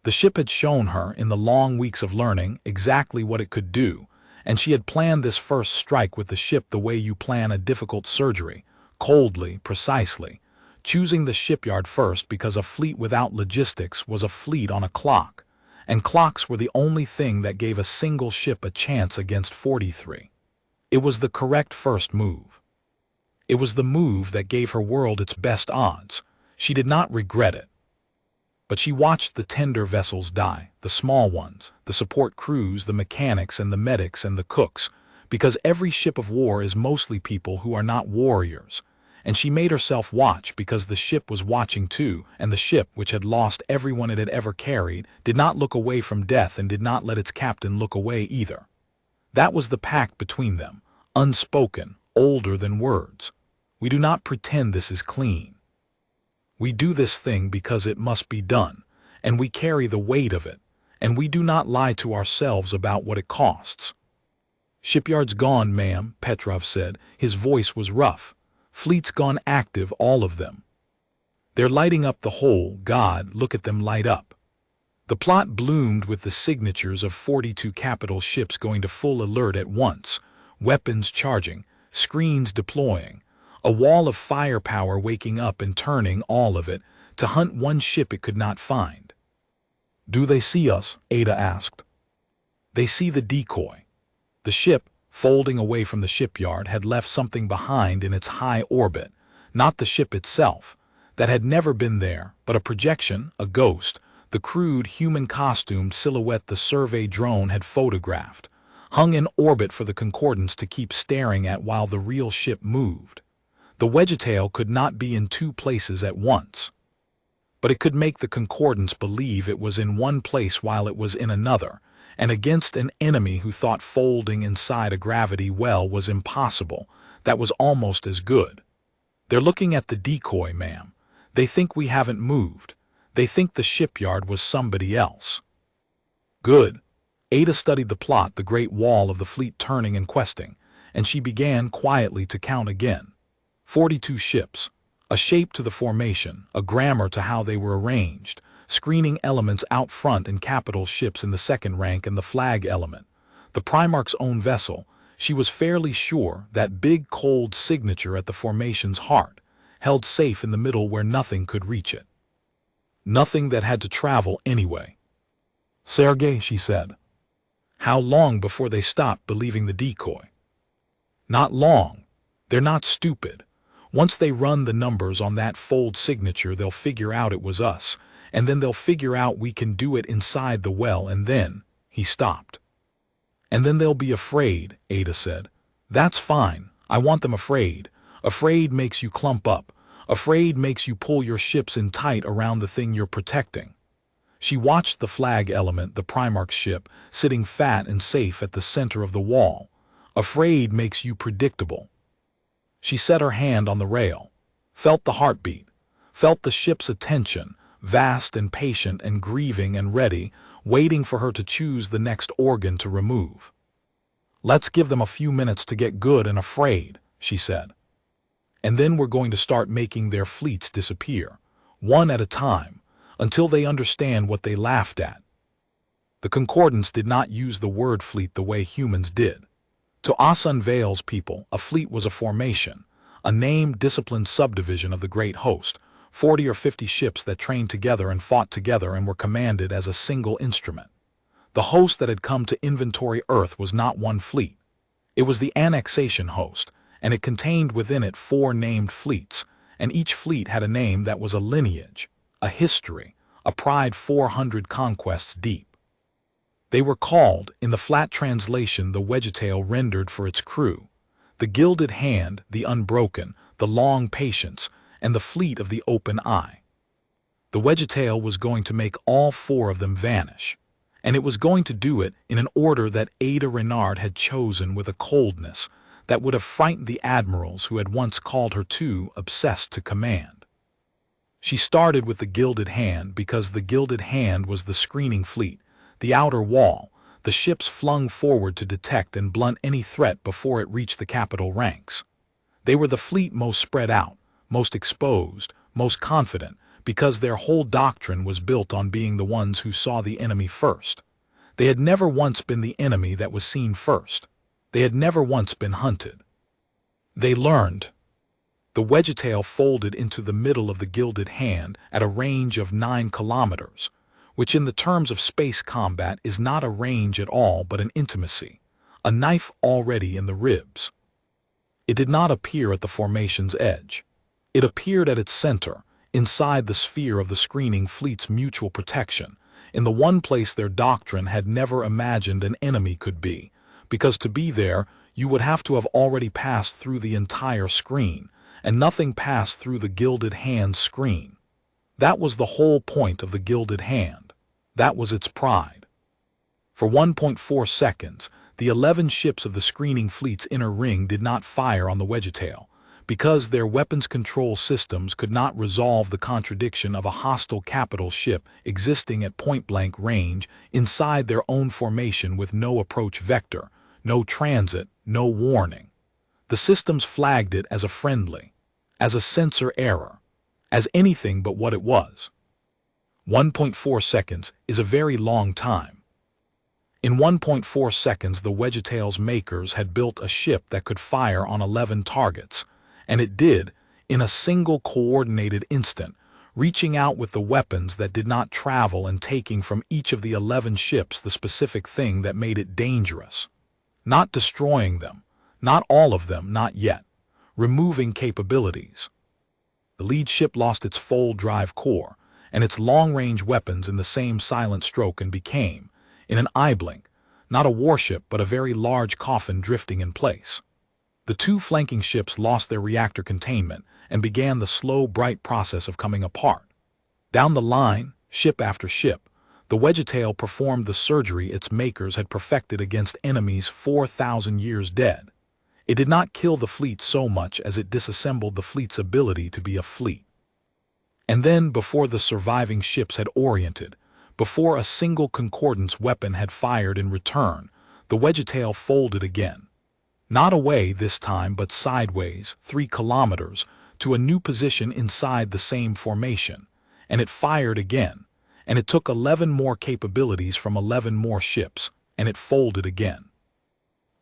The ship had shown her, in the long weeks of learning, exactly what it could do, and she had planned this first strike with the ship the way you plan a difficult surgery, coldly, precisely, choosing the shipyard first because a fleet without logistics was a fleet on a clock, and clocks were the only thing that gave a single ship a chance against 43. It was the correct first move. It was the move that gave her world its best odds. She did not regret it. But she watched the tender vessels die, the small ones, the support crews, the mechanics and the medics and the cooks, because every ship of war is mostly people who are not warriors. And she made herself watch because the ship was watching too, and the ship, which had lost everyone it had ever carried, did not look away from death and did not let its captain look away either. That was the pact between them, unspoken, older than words. We do not pretend this is clean. We do this thing because it must be done, and we carry the weight of it, and we do not lie to ourselves about what it costs. Shipyards gone, ma'am, Petrov said. His voice was rough. Fleets gone active, all of them. They're lighting up the whole. God, look at them light up. The plot bloomed with the signatures of 42 capital ships going to full alert at once, weapons charging, screens deploying, a wall of firepower waking up and turning, all of it, to hunt one ship it could not find. Do they see us? Ada asked. They see the decoy. The ship, folding away from the shipyard, had left something behind in its high orbit, not the ship itself, that had never been there, but a projection, a ghost, the crude human-costumed silhouette the survey drone had photographed, hung in orbit for the Concordance to keep staring at while the real ship moved. The Wedgetail could not be in two places at once, but it could make the Concordance believe it was in one place while it was in another, and against an enemy who thought folding inside a gravity well was impossible, that was almost as good. They're looking at the decoy, ma'am. They think we haven't moved. They think the shipyard was somebody else. Good. Ada studied the plot, the great wall of the fleet turning and questing, and she began quietly to count again. 42 ships, a shape to the formation, a grammar to how they were arranged, screening elements out front and capital ships in the second rank and the flag element. The Primarch's own vessel, she was fairly sure, that big cold signature at the formation's heart, held safe in the middle where nothing could reach it. Nothing that had to travel anyway. Sergei, she said. How long before they stopped believing the decoy? Not long. They're not stupid. Once they run the numbers on that fold signature, they'll figure out it was us, and then they'll figure out we can do it inside the well, and then, he stopped. And then they'll be afraid, Ada said. That's fine. I want them afraid. Afraid makes you clump up. Afraid makes you pull your ships in tight around the thing you're protecting. She watched the flag element, the Primarch's ship, sitting fat and safe at the center of the wall. Afraid makes you predictable. She set her hand on the rail, felt the heartbeat, felt the ship's attention, vast and patient and grieving and ready, waiting for her to choose the next organ to remove. "Let's give them a few minutes to get good and afraid," she said. "And then we're going to start making their fleets disappear, one at a time, until they understand what they laughed at." The Concordance did not use the word fleet the way humans did. To Asan Vale's people, a fleet was a formation, a named, disciplined subdivision of the great host, 40 or 50 ships that trained together and fought together and were commanded as a single instrument. The host that had come to inventory Earth was not one fleet. It was the annexation host, and it contained within it 4 named fleets, and each fleet had a name that was a lineage, a history, a pride 400 conquests deep. They were called, in the flat translation the Wedgetail rendered for its crew, the Gilded Hand, the Unbroken, the Long Patience, and the Fleet of the Open Eye. The Wedgetail was going to make all 4 of them vanish, and it was going to do it in an order that Ada Renard had chosen with a coldness that would have frightened the admirals who had once called her too obsessed to command. She started with the Gilded Hand because the Gilded Hand was the screening fleet, the outer wall, the ships flung forward to detect and blunt any threat before it reached the capital ranks. They were the fleet most spread out, most exposed, most confident, because their whole doctrine was built on being the ones who saw the enemy first. They had never once been the enemy that was seen first. They had never once been hunted. They learned. The Wedgetail folded into the middle of the Gilded Hand at a range of 9 kilometers, which in the terms of space combat is not a range at all but an intimacy, a knife already in the ribs. It did not appear at the formation's edge. It appeared at its center, inside the sphere of the screening fleet's mutual protection, in the one place their doctrine had never imagined an enemy could be, because to be there you would have to have already passed through the entire screen, and nothing passed through the Gilded Hand's screen. That was the whole point of the Gilded Hand. That was its pride. For 1.4 seconds, the 11 ships of the screening fleet's inner ring did not fire on the Wedgetail, because their weapons control systems could not resolve the contradiction of a hostile capital ship existing at point-blank range inside their own formation with no approach vector, no transit, no warning. The systems flagged it as a friendly, as a sensor error, as anything but what it was. 1.4 seconds is a very long time. In 1.4 seconds, the Wedgetail's makers had built a ship that could fire on 11 targets, and it did, in a single coordinated instant, reaching out with the weapons that did not travel and taking from each of the 11 ships the specific thing that made it dangerous. Not destroying them, not all of them, not yet. Removing capabilities. The lead ship lost its fold drive core and its long-range weapons in the same silent stroke and became, in an eye blink, not a warship but a very large coffin drifting in place. The 2 flanking ships lost their reactor containment and began the slow, bright process of coming apart. Down the line, ship after ship, the Wedgetail performed the surgery its makers had perfected against enemies 4,000 years dead. It did not kill the fleet so much as it disassembled the fleet's ability to be a fleet. And then, before the surviving ships had oriented, before a single Concordance weapon had fired in return, the Wedgetail folded again. Not away this time, but sideways, 3 kilometers, to a new position inside the same formation, and it fired again, and it took 11 more capabilities from 11 more ships, and it folded again.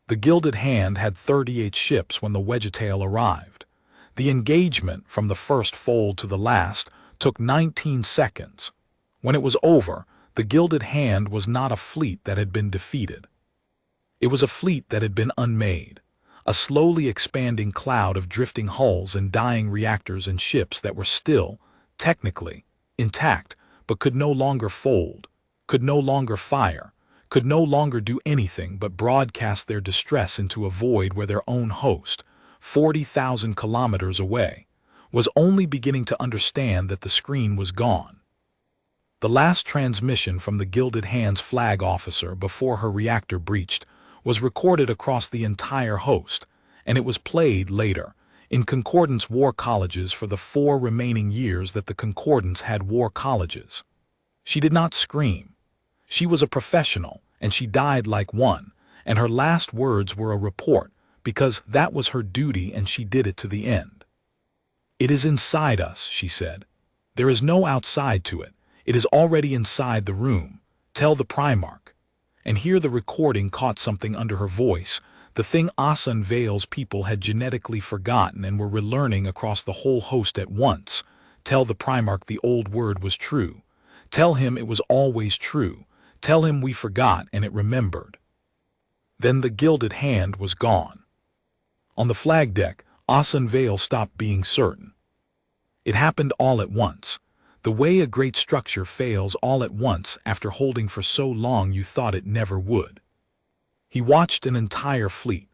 The Gilded Hand had 38 ships when the Wedgetail arrived. The engagement, from the first fold to the last, took 19 seconds. When it was over, the Gilded Hand was not a fleet that had been defeated. It was a fleet that had been unmade, a slowly expanding cloud of drifting hulls and dying reactors and ships that were still, technically, intact, but could no longer fold, could no longer fire, could no longer do anything but broadcast their distress into a void where their own host, 40,000 kilometers away, was only beginning to understand that the screen was gone. The last transmission from the Gilded Hand's flag officer before her reactor breached was recorded across the entire host, and it was played later in Concordance war colleges for the 4 remaining years that the Concordance had war colleges. She did not scream. She was a professional, and she died like one, and her last words were a report, because that was her duty and she did it to the end. "It is inside us," she said. "There is no outside to it. It is already inside the room. Tell the Primarch." And here the recording caught something under her voice, the thing Asan Vale's people had genetically forgotten and were relearning across the whole host at once. Tell the Primarch the old word was true. Tell him it was always true. Tell him we forgot and it remembered. Then the Gilded Hand was gone. On the flag deck, Asan Vale stopped being certain. It happened all at once. The way a great structure fails all at once after holding for so long you thought it never would. He watched an entire fleet,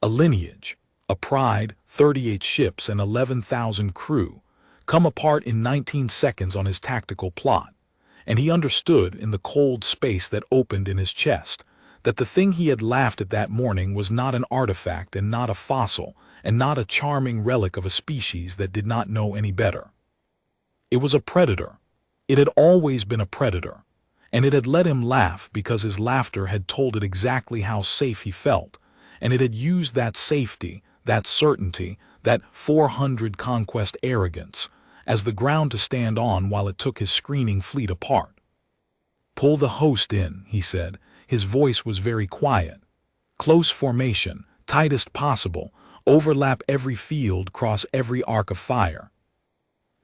a lineage, a pride, 38 ships and 11,000 crew, come apart in 19 seconds on his tactical plot, and he understood in the cold space that opened in his chest that the thing he had laughed at that morning was not an artifact and not a fossil and not a charming relic of a species that did not know any better. It was a predator. It had always been a predator, and it had let him laugh because his laughter had told it exactly how safe he felt, and it had used that safety, that certainty, that 400 conquest arrogance, as the ground to stand on while it took his screening fleet apart. "Pull the host in," he said. His voice was very quiet. "Close formation, tightest possible, overlap every field, cross every arc of fire.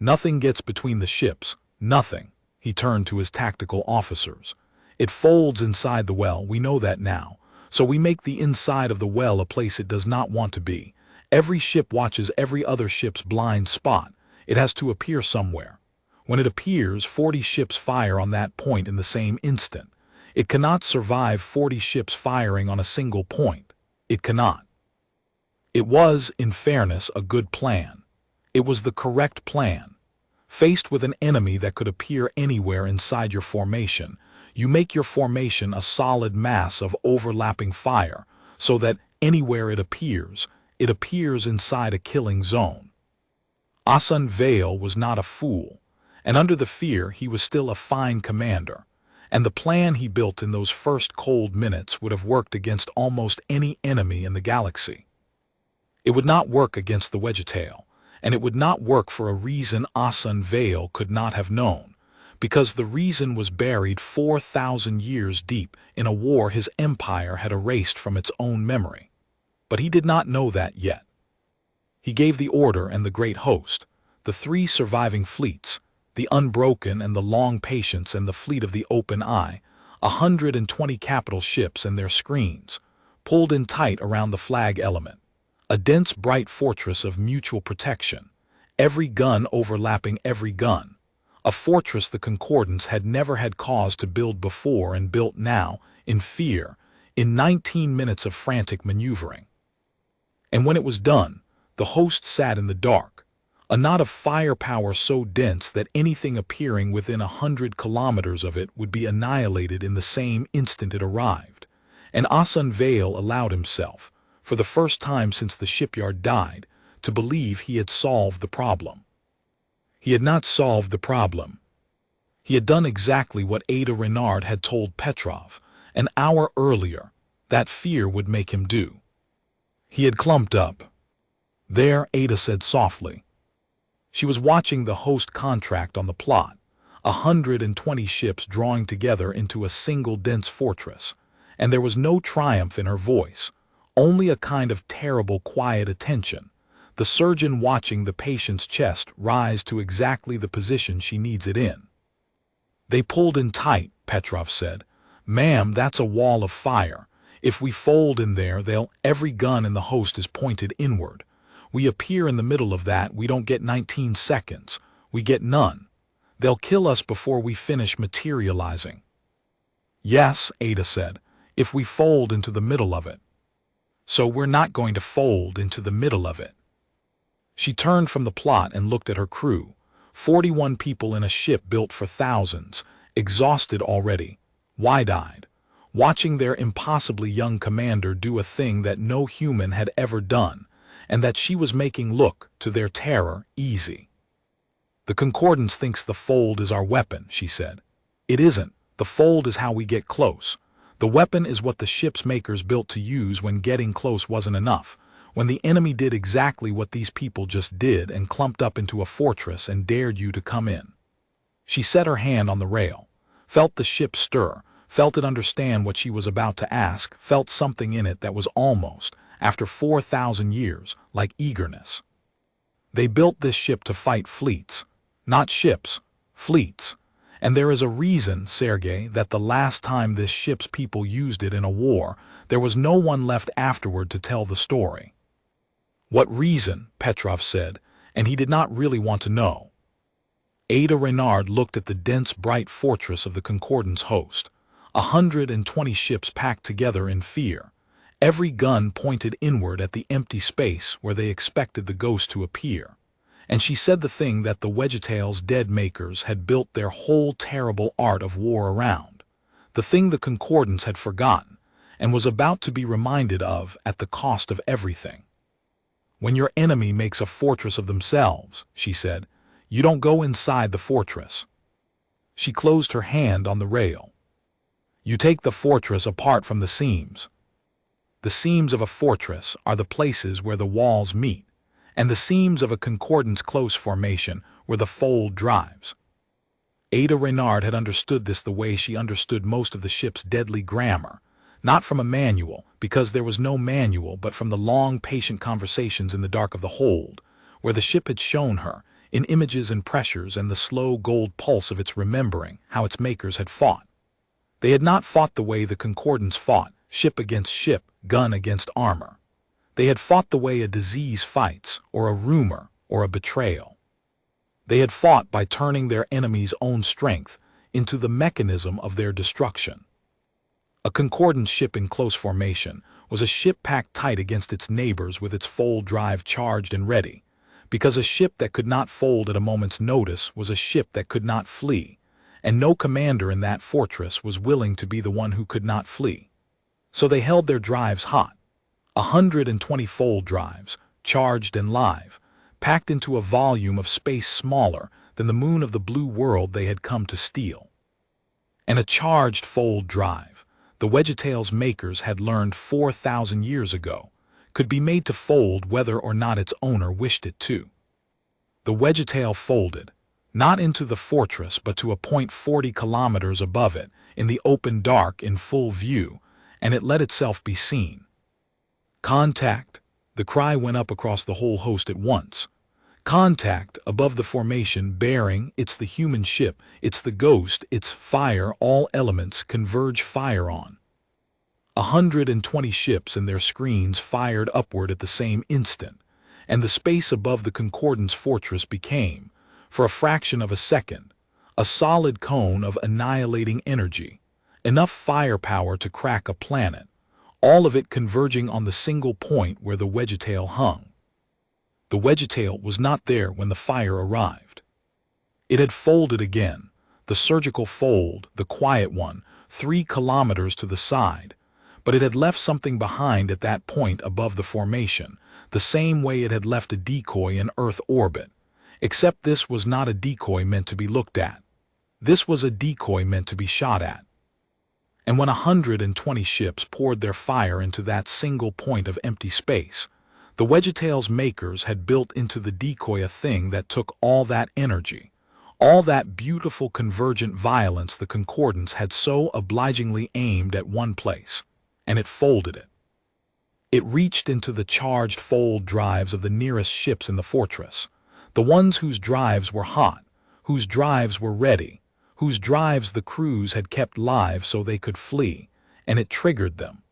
Nothing gets between the ships, nothing." He turned to his tactical officers. "It folds inside the well, we know that now, so we make the inside of the well a place it does not want to be. Every ship watches every other ship's blind spot. It has to appear somewhere. When it appears, 40 ships fire on that point in the same instant. It cannot survive 40 ships firing on a single point. It cannot." It was, in fairness, a good plan. It was the correct plan. Faced with an enemy that could appear anywhere inside your formation, you make your formation a solid mass of overlapping fire, so that anywhere it appears inside a killing zone. Asan Vale was not a fool, and under the fear he was still a fine commander, and the plan he built in those first cold minutes would have worked against almost any enemy in the galaxy. It would not work against the Wedgetail, and it would not work for a reason Asan Vale could not have known, because the reason was buried 4,000 years deep in a war his empire had erased from its own memory. But he did not know that yet. He gave the order, and the great host, the 3 surviving fleets, the Unbroken and the Long Patience and the fleet of the Open Eye, 120 capital ships and their screens, pulled in tight around the flag element. A dense, bright fortress of mutual protection, every gun overlapping every gun. A fortress the Concordance had never had cause to build before and built now, in fear, in 19 minutes of frantic maneuvering. And when it was done, the host sat in the dark, a knot of firepower so dense that anything appearing within 100 kilometers of it would be annihilated in the same instant it arrived. And Asan Vale allowed himself, for the first time since the shipyard died, to believe he had solved the problem. He had not solved the problem. He had done exactly what Ada Renard had told Petrov an hour earlier that fear would make him do. He had clumped up. "There," Ada said softly. She was watching the host contract on the plot, 120 ships drawing together into a single dense fortress, and there was no triumph in her voice, only a kind of terrible quiet attention, the surgeon watching the patient's chest rise to exactly the position she needs it in. "They pulled in tight," Petrov said. "Ma'am, that's a wall of fire. If we fold in there, every gun in the host is pointed inward. We appear in the middle of that, we don't get 19 seconds. We get none. They'll kill us before we finish materializing." "Yes," Ada said, "if we fold into the middle of it." so we're not going to fold into the middle of it. She turned from the plot and looked at her crew, 41 people in a ship built for thousands, exhausted already, wide-eyed, watching their impossibly young commander do a thing that no human had ever done, and that she was making look, to their terror, easy. "The Concordance thinks the fold is our weapon," she said. "It isn't. The fold is how we get close. The weapon is what the ship's makers built to use when getting close wasn't enough, when the enemy did exactly what these people just did and clumped up into a fortress and dared you to come in." She set her hand on the rail, felt the ship stir, felt it understand what she was about to ask, felt something in it that was almost, after 4,000 years, like eagerness. "They built this ship to fight fleets. Not ships, fleets. And there is a reason, Sergei, that the last time this ship's people used it in a war, there was no one left afterward to tell the story." "What reason?" Petrov said, and he did not really want to know. Ada Renard looked at the dense, bright fortress of the Concordance host, 120 ships packed together in fear, every gun pointed inward at the empty space where they expected the ghost to appear. And she said the thing that the Wedgetail's dead makers had built their whole terrible art of war around, the thing the Concordance had forgotten, and was about to be reminded of at the cost of everything. "When your enemy makes a fortress of themselves," she said, "you don't go inside the fortress." She closed her hand on the rail. "You take the fortress apart from the seams. The seams of a fortress are the places where the walls meet, and the seams of a Concordance close formation where the fold drives." Ada Renard had understood this the way she understood most of the ship's deadly grammar, not from a manual, because there was no manual, but from the long, patient conversations in the dark of the hold, where the ship had shown her, in images and pressures and the slow gold pulse of its remembering, how its makers had fought. They had not fought the way the Concordance fought, ship against ship, gun against armor. They had fought the way a disease fights, or a rumor, or a betrayal. They had fought by turning their enemy's own strength into the mechanism of their destruction. A Concordance ship in close formation was a ship packed tight against its neighbors with its fold drive charged and ready, because a ship that could not fold at a moment's notice was a ship that could not flee, and no commander in that fortress was willing to be the one who could not flee. So they held their drives hot. 120 fold drives, charged and live, packed into a volume of space smaller than the moon of the blue world they had come to steal. And a charged fold drive, the Wedgetail's makers had learned 4,000 years ago, could be made to fold whether or not its owner wished it to. The Wedgetail folded, not into the fortress but to a point 40 kilometers above it, in the open dark in full view, and it let itself be seen. "Contact!" The cry went up across the whole host at once. "Contact!" Above the formation bearing, it's the human ship, it's the ghost, it's fire, all elements converge fire on. 120 ships and their screens fired upward at the same instant, and the space above the Concordance fortress became, for a fraction of a second, a solid cone of annihilating energy, enough firepower to crack a planet, all of it converging on the single point where the Wedgetail hung. The Wedgetail was not there when the fire arrived. It had folded again, the surgical fold, the quiet one, 3 kilometers to the side, but it had left something behind at that point above the formation, the same way it had left a decoy in Earth orbit, except this was not a decoy meant to be looked at. This was a decoy meant to be shot at. And when 120 ships poured their fire into that single point of empty space, the Wedgetail's makers had built into the decoy a thing that took all that energy, all that beautiful convergent violence the Concordance had so obligingly aimed at one place, and it folded it. It reached into the charged fold drives of the nearest ships in the fortress, the ones whose drives were hot, whose drives were ready, whose drives the crews had kept live so they could flee, and it triggered them.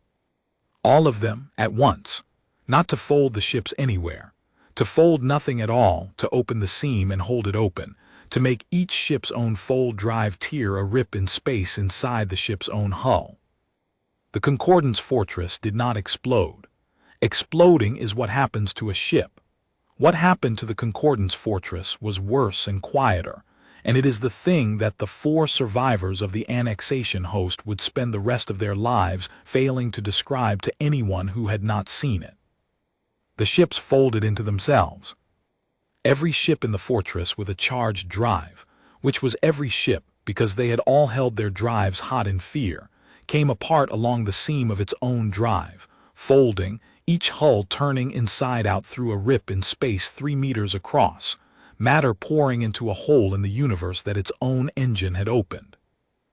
All of them at once, not to fold the ships anywhere, to fold nothing at all, to open the seam and hold it open, to make each ship's own fold drive tear a rip in space inside the ship's own hull. The Concordance fortress did not explode, Exploding is what happens to a ship. What happened to the Concordance fortress was worse and quieter, and it is the thing that the 4 survivors of the annexation host would spend the rest of their lives failing to describe to anyone who had not seen it. The ships folded into themselves. Every ship in the fortress with a charged drive, which was every ship because they had all held their drives hot in fear, came apart along the seam of its own drive, folding, each hull turning inside out through a rip in space 3 meters across, matter pouring into a hole in the universe that its own engine had opened.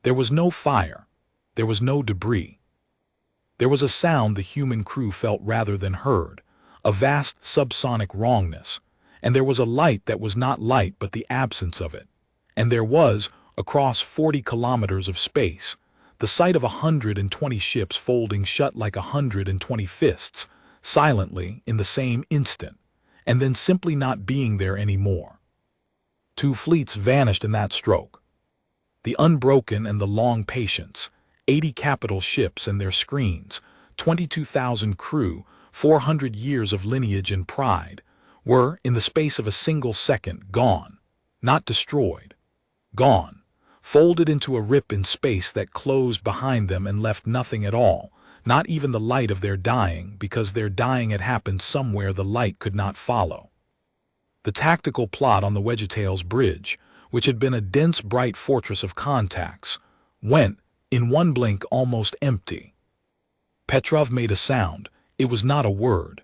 There was no fire. There was no debris. There was a sound the human crew felt rather than heard, a vast subsonic wrongness, and there was a light that was not light but the absence of it. And there was, across 40 kilometers of space, the sight of 120 ships folding shut like 120 fists, silently in the same instant, and then simply not being there anymore. 2 fleets vanished in that stroke. The Unbroken and the Long Patience, 80 capital ships and their screens, 22,000 crew, 400 years of lineage and pride, were, in the space of a single second, gone, not destroyed, gone, folded into a rip in space that closed behind them and left nothing at all, not even the light of their dying, because their dying had happened somewhere the light could not follow. The tactical plot on the Wedgetail's bridge, which had been a dense bright fortress of contacts, went, in one blink, almost empty. Petrov made a sound. It was not a word.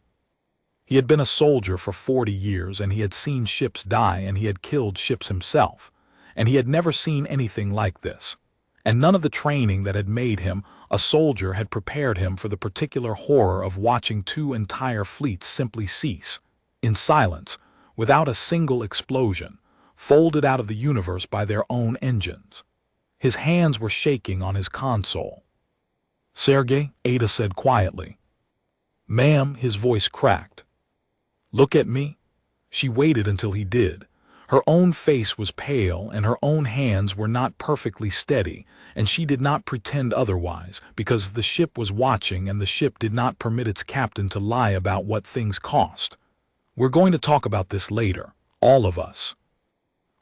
He had been a soldier for 40 years, and he had seen ships die, and he had killed ships himself, and he had never seen anything like this. And none of the training that had made him a soldier had prepared him for the particular horror of watching 2 entire fleets simply cease, in silence, without a single explosion, folded out of the universe by their own engines. His hands were shaking on his console. "Sergei," Ada said quietly. "Ma'am," his voice cracked. "Look at me." She waited until he did. Her own face was pale, and her own hands were not perfectly steady, and she did not pretend otherwise, because the ship was watching and the ship did not permit its captain to lie about what things cost. "We're going to talk about this later, all of us.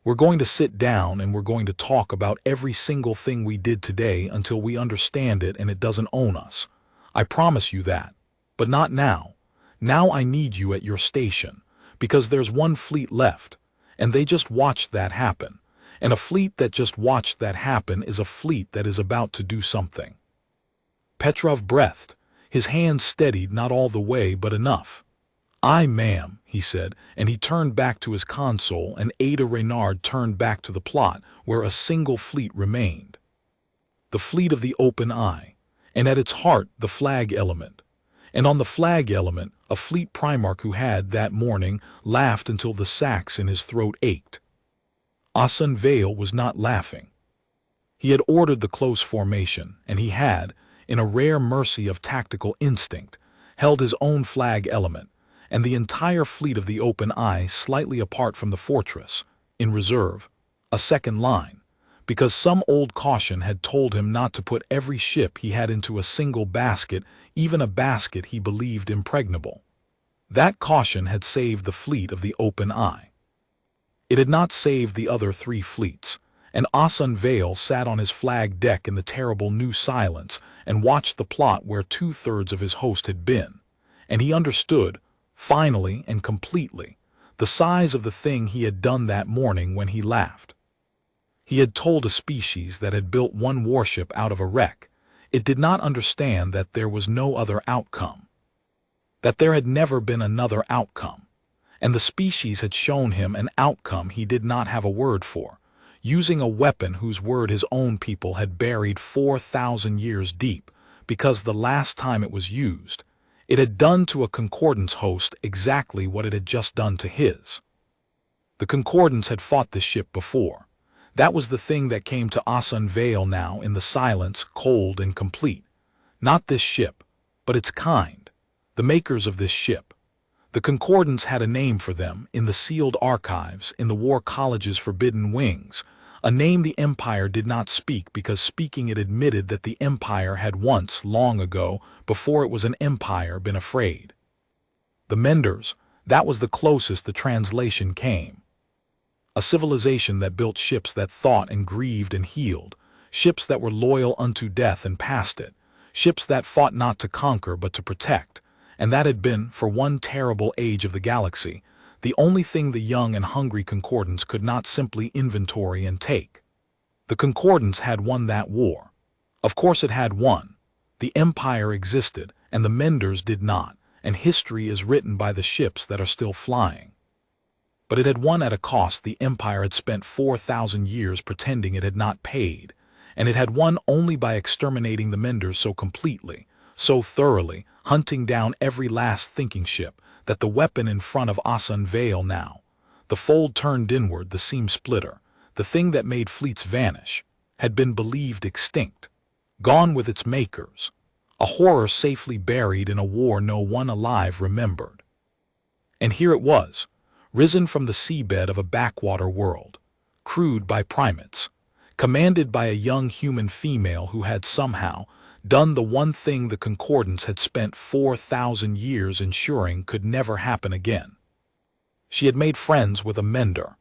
We're going to sit down and we're going to talk about every single thing we did today until we understand it and it doesn't own us. I promise you that. But not now. Now I need you at your station, because there's 1 fleet left. And they just watched that happen. And a fleet that just watched that happen is a fleet that is about to do something." Petrov breathed. His hands steadied not all the way but enough. "Aye, ma'am," he said, and he turned back to his console, and Ada Reynard turned back to the plot where a single fleet remained. The fleet of the open eye, and at its heart the flag element. And on the flag element, a fleet primarch who had, that morning, laughed until the sacs in his throat ached. Asan Vale was not laughing. He had ordered the close formation, and he had, in a rare mercy of tactical instinct, held his own flag element, and the entire fleet of the open eye slightly apart from the fortress, in reserve, a second line, because some old caution had told him not to put every ship he had into a single basket, even a basket he believed impregnable. That caution had saved the fleet of the open eye. It had not saved the other 3 fleets, and Asan Vale sat on his flag deck in the terrible new silence and watched the plot where 2/3 of his host had been, and he understood, finally and completely, the size of the thing he had done that morning when he laughed. He had told a species that had built 1 warship out of a wreck. It did not understand that there was no other outcome, that there had never been another outcome, and the species had shown him an outcome he did not have a word for, using a weapon whose word his own people had buried 4,000 years deep, because the last time it was used, it had done to a Concordance host exactly what it had just done to his. The Concordance had fought this ship before. That was the thing that came to Asan Vale now in the silence, cold and complete. Not this ship, but its kind, the makers of this ship. The Concordance had a name for them in the sealed archives, in the War College's forbidden wings, a name the Empire did not speak because speaking it admitted that the Empire had once, long ago, before it was an empire, been afraid. The Menders, that was the closest the translation came. A civilization that built ships that thought and grieved and healed, ships that were loyal unto death and past it, ships that fought not to conquer but to protect, and that had been, for one terrible age of the galaxy, the only thing the young and hungry Concordance could not simply inventory and take. The Concordance had won that war. Of course it had won. The Empire existed, and the Menders did not, and history is written by the ships that are still flying. But it had won at a cost. The Empire had spent 4,000 years pretending it had not paid, and it had won only by exterminating the Menders so completely, so thoroughly, hunting down every last thinking ship, that the weapon in front of Asan Vale now, the fold turned inward, the seam splitter, the thing that made fleets vanish, had been believed extinct, gone with its makers, a horror safely buried in a war no one alive remembered. And here it was, risen from the seabed of a backwater world, crewed by primates, commanded by a young human female who had somehow done the one thing the Concordance had spent 4,000 years ensuring could never happen again. She had made friends with a Mender.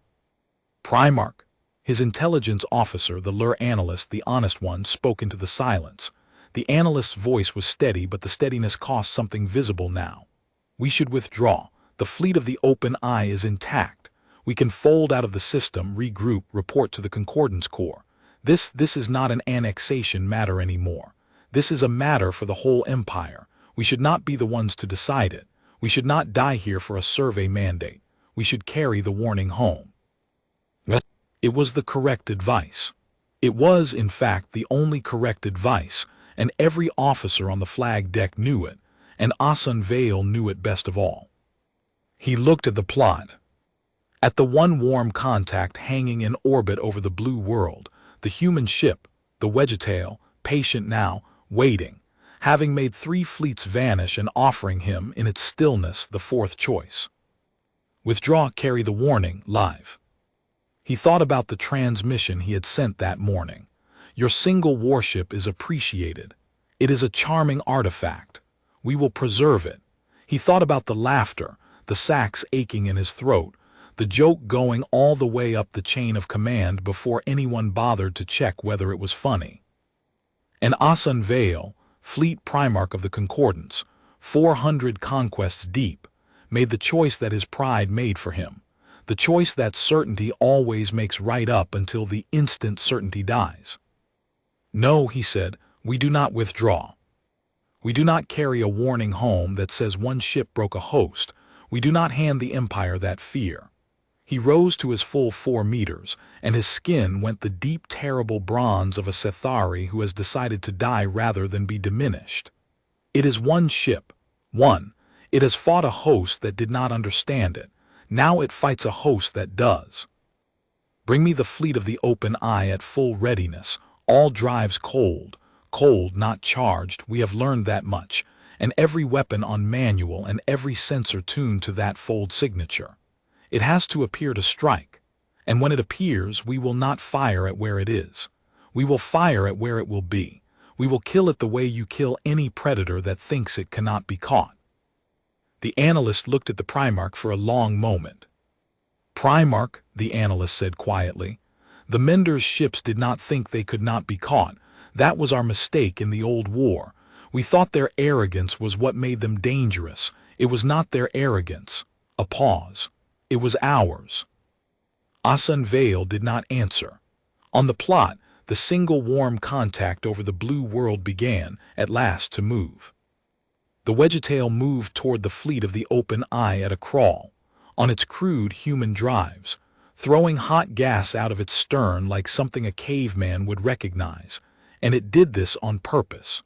Primarch, his intelligence officer, the lure analyst, the honest one, spoke into the silence. The analyst's voice was steady, but the steadiness cost something visible now. We should withdraw. The fleet of the Open Eye is intact. We can fold out of the system, regroup, report to the Concordance Corps. This is not an annexation matter anymore. This is a matter for the whole Empire. We should not be the ones to decide it. We should not die here for a survey mandate. We should carry the warning home. It was the correct advice. It was, in fact, the only correct advice, and every officer on the flag deck knew it, and Asan Vale knew it best of all. He looked at the plot. At the one warm contact hanging in orbit over the blue world, the human ship, the Wedgetail, patient now, waiting, having made 3 fleets vanish and offering him, in its stillness, the 4th choice. Withdraw, carry the warning, live. He thought about the transmission he had sent that morning. Your single warship is appreciated. It is a charming artifact. We will preserve it. He thought about the laughter, the sax aching in his throat, the joke going all the way up the chain of command before anyone bothered to check whether it was funny. And Asan Vale, fleet primarch of the Concordance, 400 conquests deep, made the choice that his pride made for him, the choice that certainty always makes right up until the instant certainty dies. No, he said, we do not withdraw. We do not carry a warning home that says one ship broke a host. We do not hand the Empire that fear. He rose to his full 4 meters, and his skin went the deep, terrible bronze of a Sethari who has decided to die rather than be diminished. It is one ship, one. It has fought a host that did not understand it. Now it fights a host that does. Bring me the fleet of the Open Eye at full readiness, all drives cold, not charged, we have learned that much, and every weapon on manual and every sensor tuned to that fold signature. It has to appear to strike, and when it appears, we will not fire at where it is. We will fire at where it will be. We will kill it the way you kill any predator that thinks it cannot be caught. The analyst looked at the Primarch for a long moment. Primarch, the analyst said quietly, the Menders' ships did not think they could not be caught. That was our mistake in the old war. We thought their arrogance was what made them dangerous. It was not their arrogance. A pause. It was ours. Asan Vale did not answer. On the plot, the single warm contact over the blue world began, at last, to move. The Wedgetail moved toward the fleet of the Open Eye at a crawl, on its crude human drives, throwing hot gas out of its stern like something a caveman would recognize, and it did this on purpose.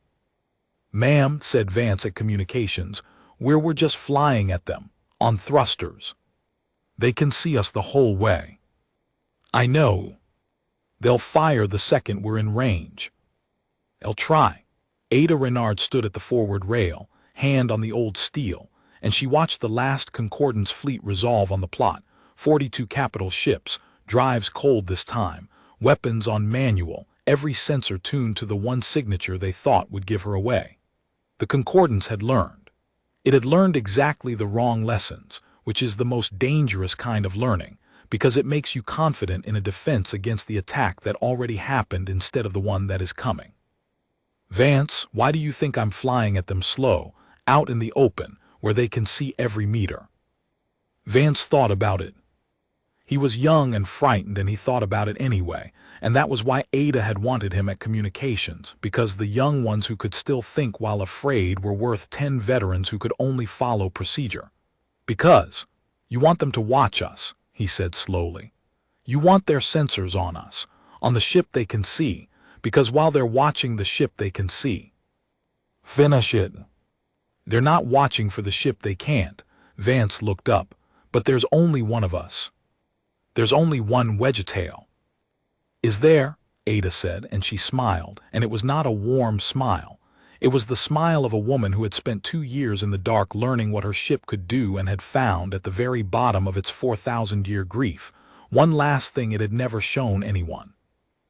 Ma'am, said Vance at communications, we're just flying at them, on thrusters. They can see us the whole way. I know. They'll fire the second we're in range. They'll try. Ada Renard stood at the forward rail, hand on the old steel, and she watched the last Concordance fleet resolve on the plot. 42 capital ships, drives cold this time, weapons on manual, every sensor tuned to the one signature they thought would give her away. The Concordance had learned. It had learned exactly the wrong lessons, which is the most dangerous kind of learning, because it makes you confident in a defense against the attack that already happened instead of the one that is coming. Vance, why do you think I'm flying at them slow, out in the open, where they can see every meter? Vance thought about it. He was young and frightened, and he thought about it anyway, and that was why Ada had wanted him at communications, because the young ones who could still think while afraid were worth 10 veterans who could only follow procedure. Because you want them to watch us, he said slowly. You want their sensors on us, on the ship they can see, because while they're watching the ship they can see. Finish it. They're not watching for the ship they can't. Vance looked up. But there's only one of us. There's only one Wedgetail. Is there? Ada said, and she smiled, and it was not a warm smile. It was the smile of a woman who had spent 2 years in the dark learning what her ship could do and had found at the very bottom of its 4,000-year grief one last thing it had never shown anyone.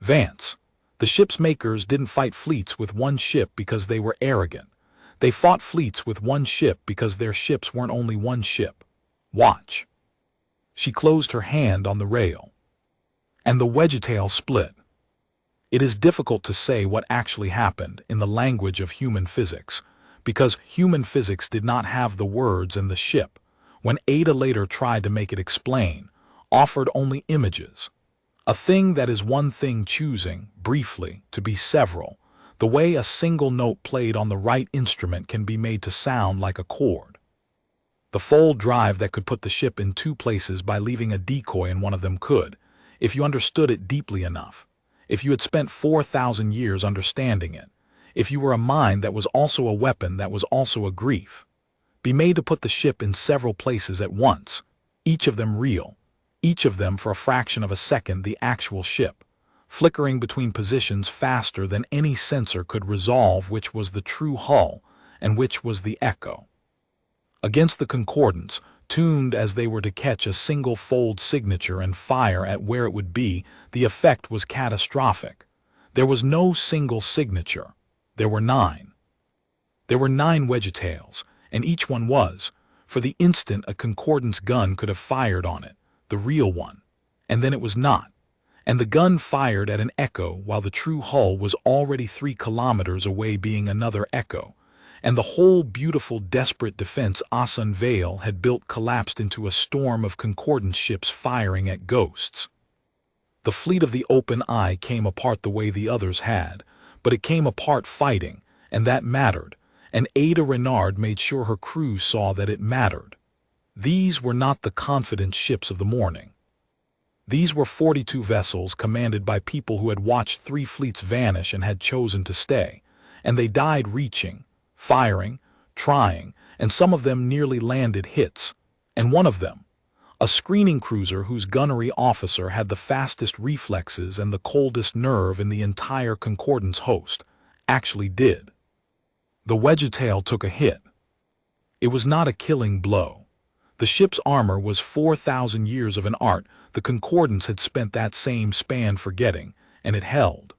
Vance, the ship's makers didn't fight fleets with one ship because they were arrogant. They fought fleets with one ship because their ships weren't only one ship. Watch. She closed her hand on the rail. And the Wedgetail split. It is difficult to say what actually happened in the language of human physics, because human physics did not have the words, and the ship, when Ada later tried to make it explain, offered only images. A thing that is one thing choosing, briefly, to be several, the way a single note played on the right instrument can be made to sound like a chord. The fold drive that could put the ship in 2 places by leaving a decoy in one of them could, if you understood it deeply enough, if you had spent 4,000 years understanding it, if you were a mind that was also a weapon that was also a grief, be made to put the ship in several places at once, each of them real, each of them for a fraction of a second the actual ship, flickering between positions faster than any sensor could resolve which was the true hull and which was the echo. Against the concordance, tuned as they were to catch a single fold signature and fire at where it would be, the effect was catastrophic. There was no single signature. There were 9. There were 9 Wedgetails, and each one was, for the instant a concordance gun could have fired on it, the real one, and then it was not. And the gun fired at an echo while the true hull was already 3 kilometers away, being another echo. And the whole beautiful, desperate defense Asan Vale had built collapsed into a storm of concordance ships firing at ghosts. The fleet of the open eye came apart the way the others had, but it came apart fighting, and that mattered, and Ada Renard made sure her crew saw that it mattered. These were not the confident ships of the morning. These were 42 vessels commanded by people who had watched 3 fleets vanish and had chosen to stay, and they died reaching, firing, trying, and some of them nearly landed hits, and one of them, a screening cruiser whose gunnery officer had the fastest reflexes and the coldest nerve in the entire concordance host, actually did. The Wedgetail took a hit. It was not a killing blow. The ship's armor was 4,000 years of an art the concordance had spent that same span forgetting, and it held.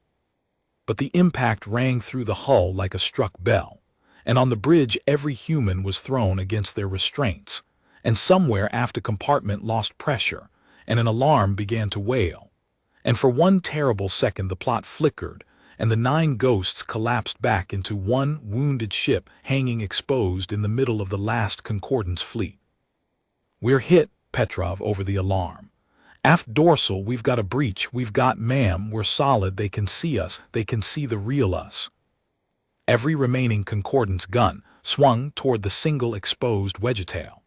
But the impact rang through the hull like a struck bell. And on the bridge every human was thrown against their restraints, and somewhere aft a compartment lost pressure, and an alarm began to wail. And for one terrible second the plot flickered, and the 9 ghosts collapsed back into one wounded ship hanging exposed in the middle of the last concordance fleet. "We're hit," Petrov over the alarm. "Aft dorsal, we've got a breach, we've got, ma'am, we're solid, they can see us, they can see the real us." Every remaining concordance gun swung toward the single exposed Wedgetail.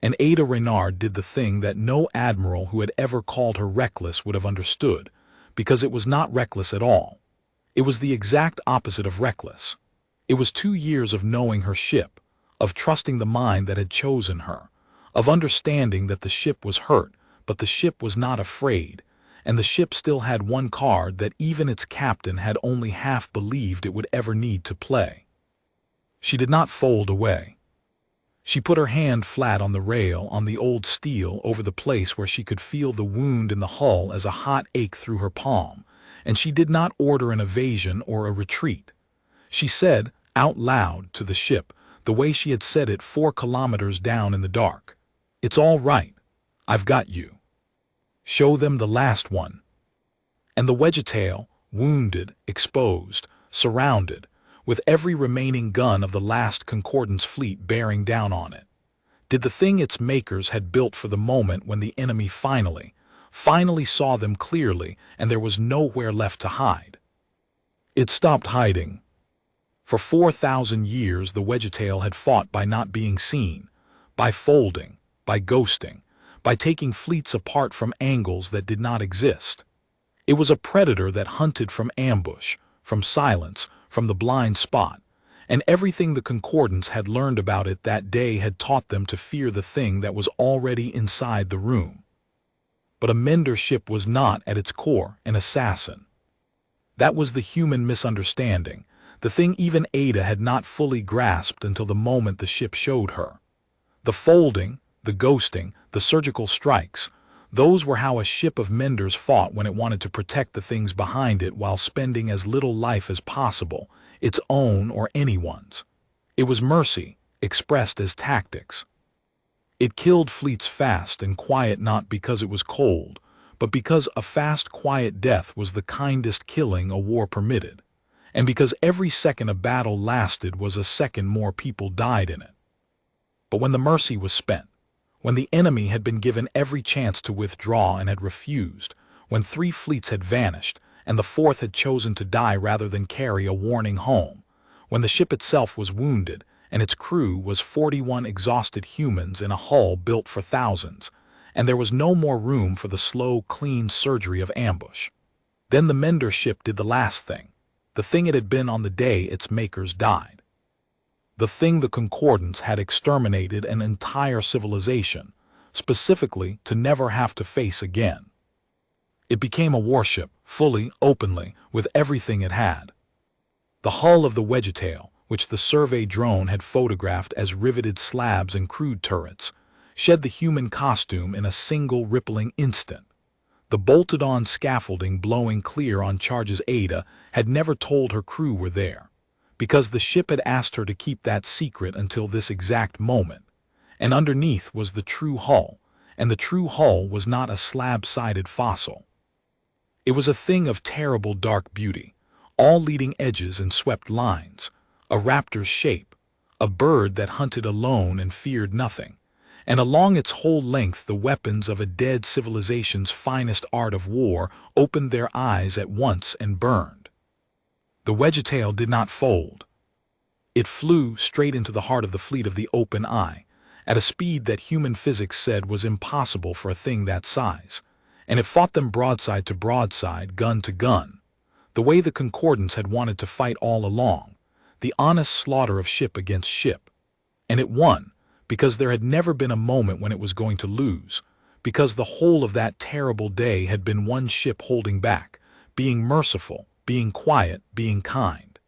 And Ada Renard did the thing that no admiral who had ever called her reckless would have understood, because it was not reckless at all. It was the exact opposite of reckless. It was 2 years of knowing her ship, of trusting the mind that had chosen her, of understanding that the ship was hurt, but the ship was not afraid, and the ship still had one card that even its captain had only half believed it would ever need to play. She did not fold away. She put her hand flat on the rail, on the old steel, over the place where she could feel the wound in the hull as a hot ache through her palm, and she did not order an evasion or a retreat. She said, out loud, to the ship, the way she had said it 4 kilometers down in the dark. "It's all right. I've got you. Show them the last one." And the Wedgetail, wounded, exposed, surrounded, with every remaining gun of the last Concordance fleet bearing down on it, did the thing its makers had built for the moment when the enemy finally saw them clearly and there was nowhere left to hide. It stopped hiding. For 4,000 years the Wedgetail had fought by not being seen, by folding, by ghosting, by taking fleets apart from angles that did not exist. It was a predator that hunted from ambush, from silence, from the blind spot, and everything the Concordance had learned about it that day had taught them to fear the thing that was already inside the room. But a Mender ship was not, at its core, an assassin. That was the human misunderstanding, the thing even Ada had not fully grasped until the moment the ship showed her. The folding, the ghosting, the surgical strikes, those were how a ship of Menders fought when it wanted to protect the things behind it while spending as little life as possible, its own or anyone's. It was mercy, expressed as tactics. It killed fleets fast and quiet not because it was cold, but because a fast, quiet death was the kindest killing a war permitted, and because every second a battle lasted was a second more people died in it. But when the mercy was spent, when the enemy had been given every chance to withdraw and had refused, when 3 fleets had vanished and the 4th had chosen to die rather than carry a warning home, when the ship itself was wounded and its crew was 41 exhausted humans in a hull built for thousands, and there was no more room for the slow, clean surgery of ambush, then the Mender ship did the last thing, the thing it had been on the day its makers died. The thing the Concordance had exterminated an entire civilization, specifically to never have to face again. It became a warship, fully, openly, with everything it had. The hull of the Wedgetail, which the survey drone had photographed as riveted slabs and crude turrets, shed the human costume in a single rippling instant. The bolted-on scaffolding blowing clear on charges Ada had never told her crew were there, because the ship had asked her to keep that secret until this exact moment, and underneath was the true hull, and the true hull was not a slab-sided fossil. It was a thing of terrible dark beauty, all leading edges and swept lines, a raptor's shape, a bird that hunted alone and feared nothing, and along its whole length the weapons of a dead civilization's finest art of war opened their eyes at once and burned. The Wedgetail did not fold. It flew straight into the heart of the fleet of the open eye, at a speed that human physics said was impossible for a thing that size, and it fought them broadside to broadside, gun to gun, the way the Concordance had wanted to fight all along, the honest slaughter of ship against ship. And it won, because there had never been a moment when it was going to lose, because the whole of that terrible day had been one ship holding back, being merciful, being quiet, being kind.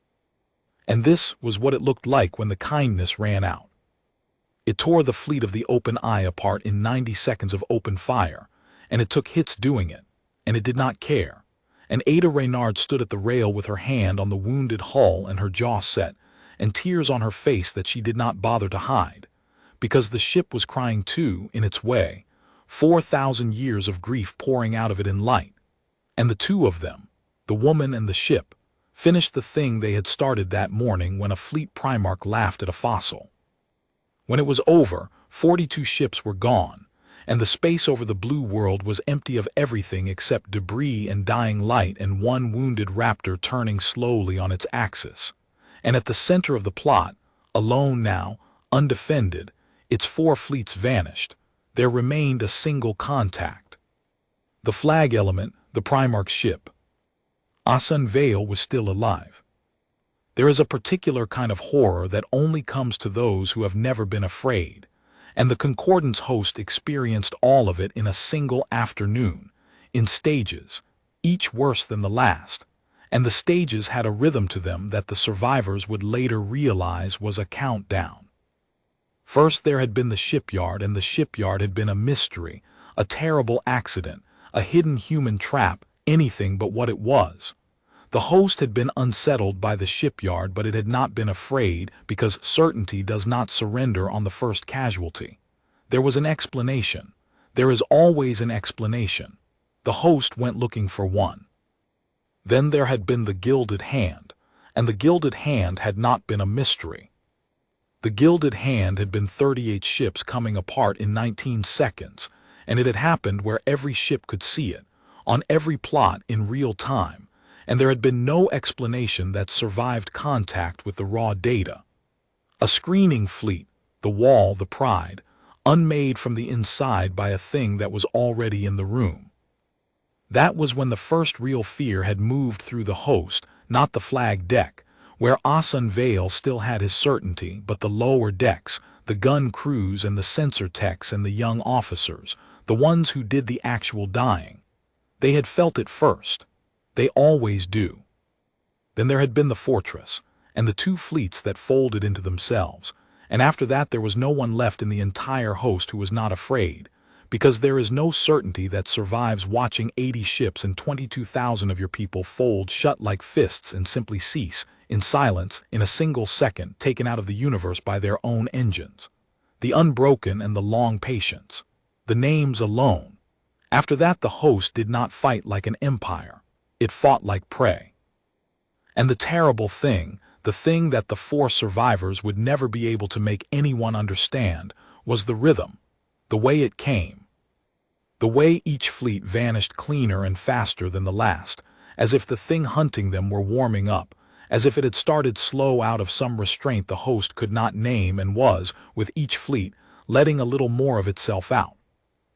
And this was what it looked like when the kindness ran out. It tore the fleet of the open eye apart in 90 seconds of open fire, and it took hits doing it, and it did not care. And Ada Reynard stood at the rail with her hand on the wounded hull and her jaw set, and tears on her face that she did not bother to hide, because the ship was crying too, in its way, 4,000 years of grief pouring out of it in light. And the two of them, the woman and the ship, finished the thing they had started that morning when a fleet Primarch laughed at a fossil. When it was over, 42 ships were gone, and the space over the blue world was empty of everything except debris and dying light and one wounded raptor turning slowly on its axis. And at the center of the plot, alone now, undefended, its 4 fleets vanished. There remained a single contact. The flag element, the Primarch's ship. Asun Vale was still alive. There is a particular kind of horror that only comes to those who have never been afraid, and the Concordance host experienced all of it in a single afternoon, in stages, each worse than the last, and the stages had a rhythm to them that the survivors would later realize was a countdown. First there had been the shipyard, and the shipyard had been a mystery, a terrible accident, a hidden human trap, anything but what it was. The host had been unsettled by the shipyard, but it had not been afraid, because certainty does not surrender on the first casualty. There was an explanation. There is always an explanation. The host went looking for one. Then there had been the Gilded Hand, and the Gilded Hand had not been a mystery. The Gilded Hand had been 38 ships coming apart in 19 seconds, and it had happened where every ship could see it, on every plot in real time, and there had been no explanation that survived contact with the raw data. A screening fleet, the Wall, the Pride, unmade from the inside by a thing that was already in the room. That was when the first real fear had moved through the host, not the flag deck, where Asan Vale still had his certainty, but the lower decks, the gun crews and the sensor techs and the young officers, the ones who did the actual dying. They had felt it first. They always do. Then there had been the fortress, and the two fleets that folded into themselves, and after that there was no one left in the entire host who was not afraid, because there is no certainty that survives watching 80 ships and 22,000 of your people fold shut like fists and simply cease, in silence, in a single second, taken out of the universe by their own engines. The unbroken and the long patience. The names alone. After that the host did not fight like an empire. It fought like prey. And the terrible thing, the thing that the four survivors would never be able to make anyone understand, was the rhythm, the way it came. The way each fleet vanished cleaner and faster than the last, as if the thing hunting them were warming up, as if it had started slow out of some restraint the host could not name and was, with each fleet, letting a little more of itself out.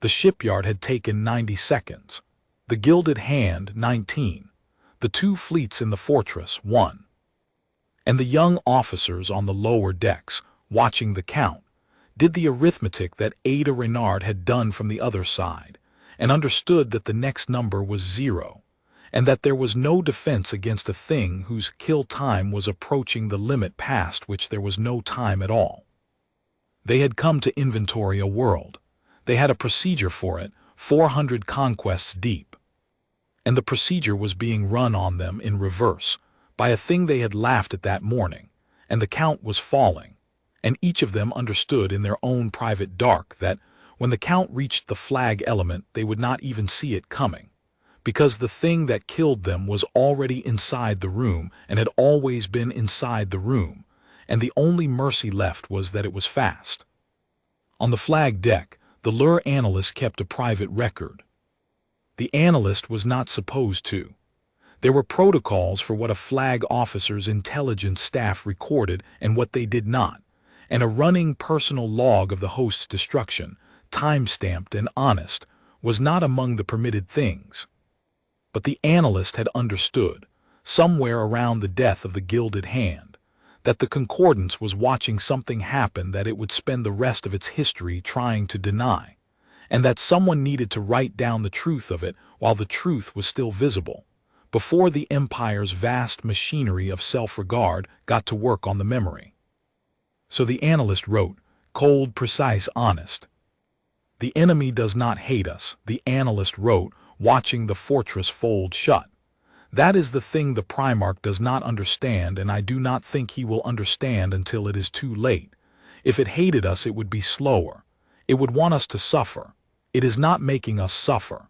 The shipyard had taken 90 seconds. The Gilded Hand, 19. The two fleets in the fortress, 1. And the young officers on the lower decks, watching the count, did the arithmetic that Ada Renard had done from the other side, and understood that the next number was 0, and that there was no defense against a thing whose kill time was approaching the limit past which there was no time at all. They had come to inventory a world. They had a procedure for it, 400 conquests deep. And the procedure was being run on them in reverse, by a thing they had laughed at that morning, and the count was falling, and each of them understood in their own private dark that, when the count reached the flag element, they would not even see it coming, because the thing that killed them was already inside the room and had always been inside the room, and the only mercy left was that it was fast. On the flag deck, the lure analyst kept a private record. The analyst was not supposed to. There were protocols for what a flag officer's intelligence staff recorded and what they did not, and a running personal log of the host's destruction, time-stamped and honest, was not among the permitted things. But the analyst had understood, somewhere around the death of the Gilded Hand, that the Concordance was watching something happen that it would spend the rest of its history trying to deny, and that someone needed to write down the truth of it while the truth was still visible, before the Empire's vast machinery of self-regard got to work on the memory. So the analyst wrote, cold, precise, honest. The enemy does not hate us, the analyst wrote, watching the fortress fold shut. That is the thing the Primarch does not understand, and I do not think he will understand until it is too late. If it hated us, it would be slower. It would want us to suffer. It is not making us suffer.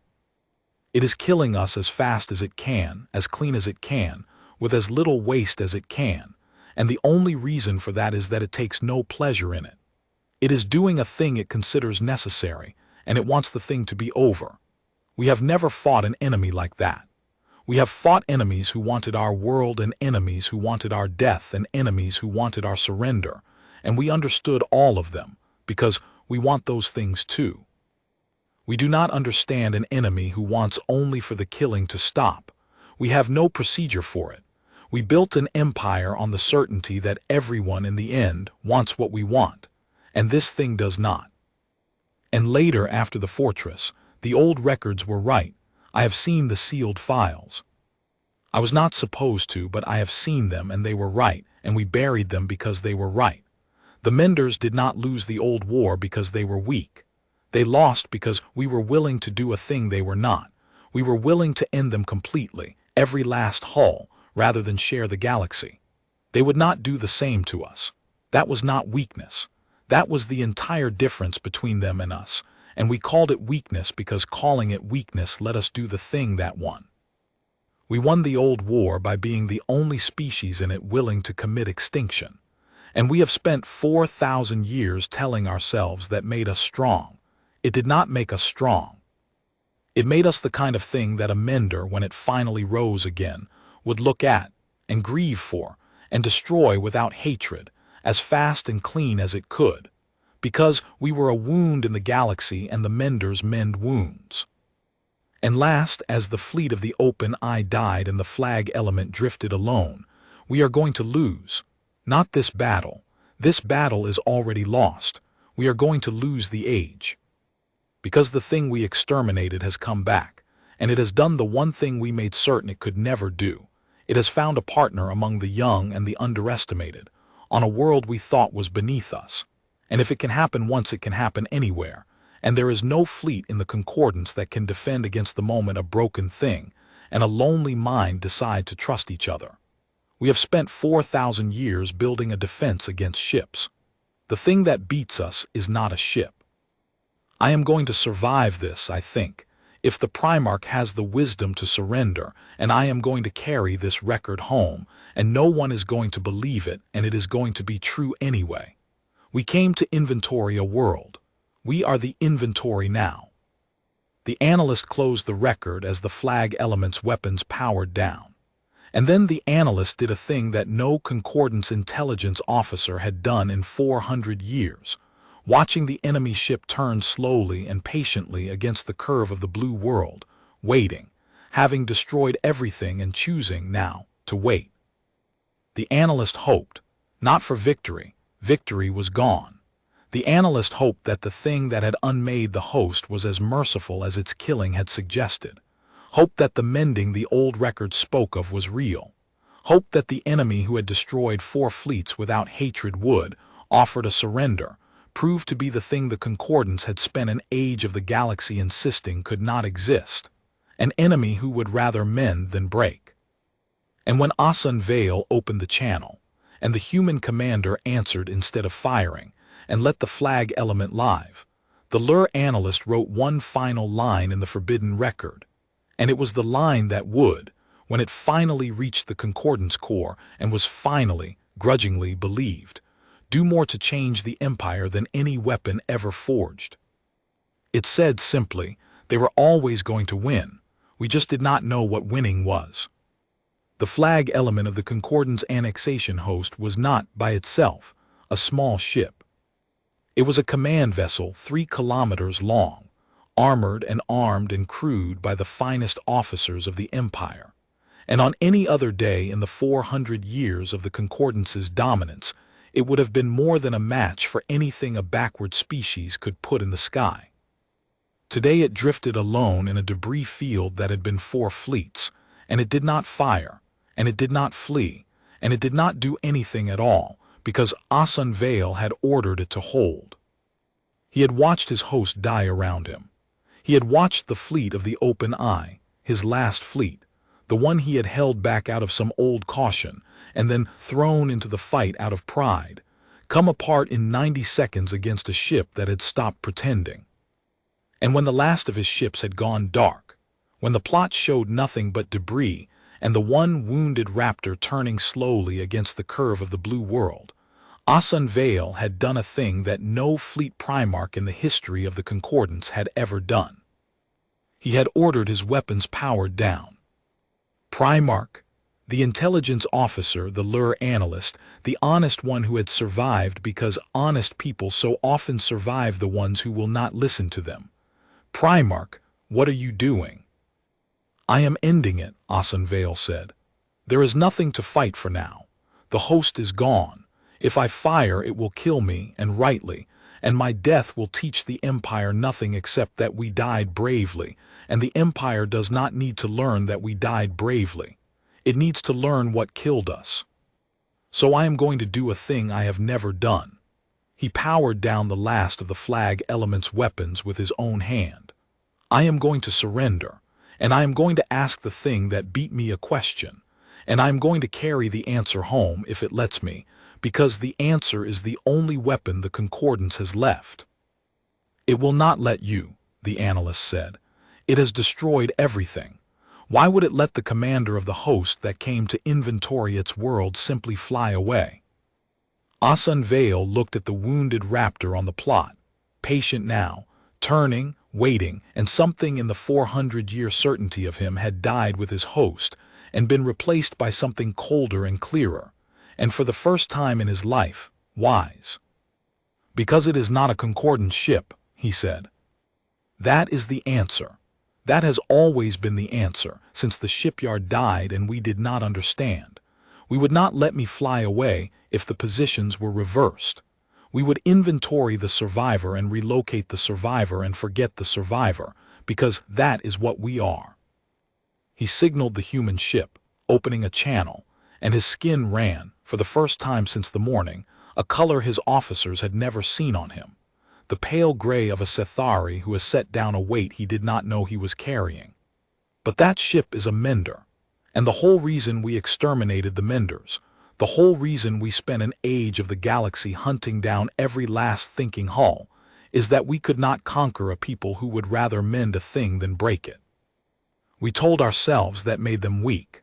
It is killing us as fast as it can, as clean as it can, with as little waste as it can, and the only reason for that is that it takes no pleasure in it. It is doing a thing it considers necessary, and it wants the thing to be over. We have never fought an enemy like that. We have fought enemies who wanted our world and enemies who wanted our death and enemies who wanted our surrender, and we understood all of them, because we want those things too. We do not understand an enemy who wants only for the killing to stop. We have no procedure for it. We built an empire on the certainty that everyone in the end wants what we want, and this thing does not. And later, after the fortress, the old records were right. I have seen the sealed files. I was not supposed to, but I have seen them, and they were right, and we buried them because they were right. The Menders did not lose the old war because they were weak. They lost because we were willing to do a thing they were not. We were willing to end them completely, every last hull, rather than share the galaxy. They would not do the same to us. That was not weakness. That was the entire difference between them and us, and we called it weakness because calling it weakness let us do the thing that won. We won the old war by being the only species in it willing to commit extinction, and we have spent 4,000 years telling ourselves that made us strong. It did not make us strong. It made us the kind of thing that a mender, when it finally rose again, would look at, and grieve for, and destroy without hatred, as fast and clean as it could, because we were a wound in the galaxy and the menders mend wounds. And last, as the fleet of the open eye died and the flag element drifted alone, we are going to lose. Not this battle. This battle is already lost. We are going to lose the age. Because the thing we exterminated has come back, and it has done the one thing we made certain it could never do. It has found a partner among the young and the underestimated, on a world we thought was beneath us. And if it can happen once, it can happen anywhere, and there is no fleet in the concordance that can defend against the moment a broken thing, and a lonely mind decide to trust each other. We have spent 4,000 years building a defense against ships. The thing that beats us is not a ship. I am going to survive this, I think, if the Primarch has the wisdom to surrender, and I am going to carry this record home, and no one is going to believe it, and it is going to be true anyway. We came to inventory a world. We are the inventory now. The analyst closed the record as the flag element's weapons powered down. And then the analyst did a thing that no concordance intelligence officer had done in 400 years. Watching the enemy ship turn slowly and patiently against the curve of the blue world, waiting, having destroyed everything and choosing now to wait. The analyst hoped, not for victory. Victory was gone. The analyst hoped that the thing that had unmade the host was as merciful as its killing had suggested. Hoped that the mending the old record spoke of was real. Hoped that the enemy who had destroyed 4 fleets without hatred would, offered a surrender, proved to be the thing the concordance had spent an age of the galaxy insisting could not exist. An enemy who would rather mend than break. And when Asan Vale opened the channel, and the human commander answered instead of firing, and let the flag element live, the lure analyst wrote one final line in the forbidden record. And it was the line that would, when it finally reached the concordance core and was finally, grudgingly believed, do more to change the empire than any weapon ever forged. It said simply, they were always going to win. We just did not know what winning was. The flag element of the concordance annexation host was not, by itself, a small ship. It was a command vessel 3 kilometers long, armored and armed and crewed by the finest officers of the empire. And on any other day in the 400 years of the concordance's dominance, it would have been more than a match for anything a backward species could put in the sky. Today it drifted alone in a debris field that had been 4 fleets, and it did not fire, and it did not flee, and it did not do anything at all, because Asan Vale had ordered it to hold. He had watched his host die around him. He had watched the fleet of the open eye, his last fleet, the one he had held back out of some old caution, and then thrown into the fight out of pride, come apart in 90 seconds against a ship that had stopped pretending. And when the last of his ships had gone dark, when the plot showed nothing but debris, and the one wounded raptor turning slowly against the curve of the blue world, Asan Vale had done a thing that no fleet Primarch in the history of the concordance had ever done. He had ordered his weapons powered down. Primarch, the intelligence officer, the lure analyst, the honest one who had survived because honest people so often survive the ones who will not listen to them. Primarch, what are you doing? I am ending it, Asan Vale said. There is nothing to fight for now. The host is gone. If I fire, it will kill me, and rightly, and my death will teach the Empire nothing except that we died bravely, and the Empire does not need to learn that we died bravely. It needs to learn what killed us. So I am going to do a thing I have never done. He powered down the last of the flag element's weapons with his own hand. I am going to surrender, and I am going to ask the thing that beat me a question, and I'm going to carry the answer home if it lets me, because the answer is the only weapon the Concordance has left. It will not let you, the analyst said. It has destroyed everything. Why would it let the commander of the host that came to inventory its world simply fly away? Asan Vale looked at the wounded raptor on the plot, patient now, turning, waiting, and something in the 400-year certainty of him had died with his host and been replaced by something colder and clearer, and for the first time in his life, wise. Because it is not a concordant ship, he said. That is the answer. That has always been the answer, since the shipyard died and we did not understand. We would not let me fly away if the positions were reversed. We would inventory the survivor and relocate the survivor and forget the survivor, because that is what we are. He signaled the human ship, opening a channel, and his skin ran, for the first time since the morning, a color his officers had never seen on him. The pale gray of a Sethari who has set down a weight he did not know he was carrying. But that ship is a mender, and the whole reason we exterminated the menders, the whole reason we spent an age of the galaxy hunting down every last thinking hull, is that we could not conquer a people who would rather mend a thing than break it. We told ourselves that made them weak.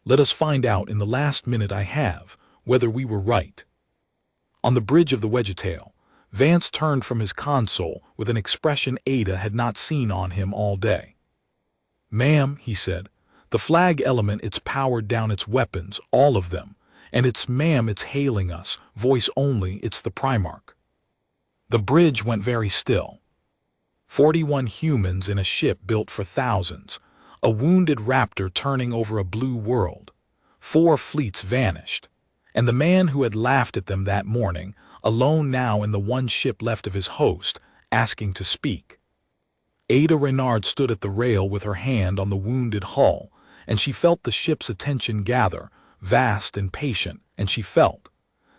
Let us find out in the last minute I have whether we were right. On the bridge of the Wedgetail, Vance turned from his console with an expression Ada had not seen on him all day. "Ma'am," he said, "the flag element it's powered down its weapons, all of them, and it's ma'am it's hailing us, voice only, it's the Primarch." The bridge went very still. 41 humans in a ship built for thousands, a wounded raptor turning over a blue world. 4 fleets vanished, and the man who had laughed at them that morning, alone now in the one ship left of his host, asking to speak. Ada Renard stood at the rail with her hand on the wounded hull, and she felt the ship's attention gather, vast and patient, and she felt.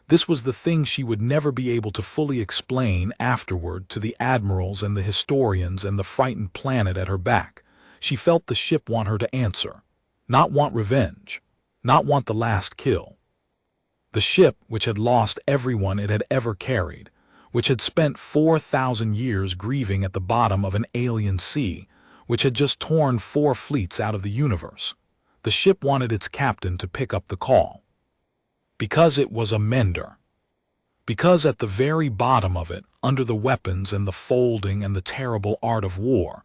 This was the thing she would never be able to fully explain afterward to the admirals and the historians and the frightened planet at her back. She felt the ship want her to answer, not want revenge, not want the last kill. The ship which had lost everyone it had ever carried, which had spent 4,000 years grieving at the bottom of an alien sea, which had just torn 4 fleets out of the universe. The ship wanted its captain to pick up the call. Because it was a mender. Because at the very bottom of it, under the weapons and the folding and the terrible art of war,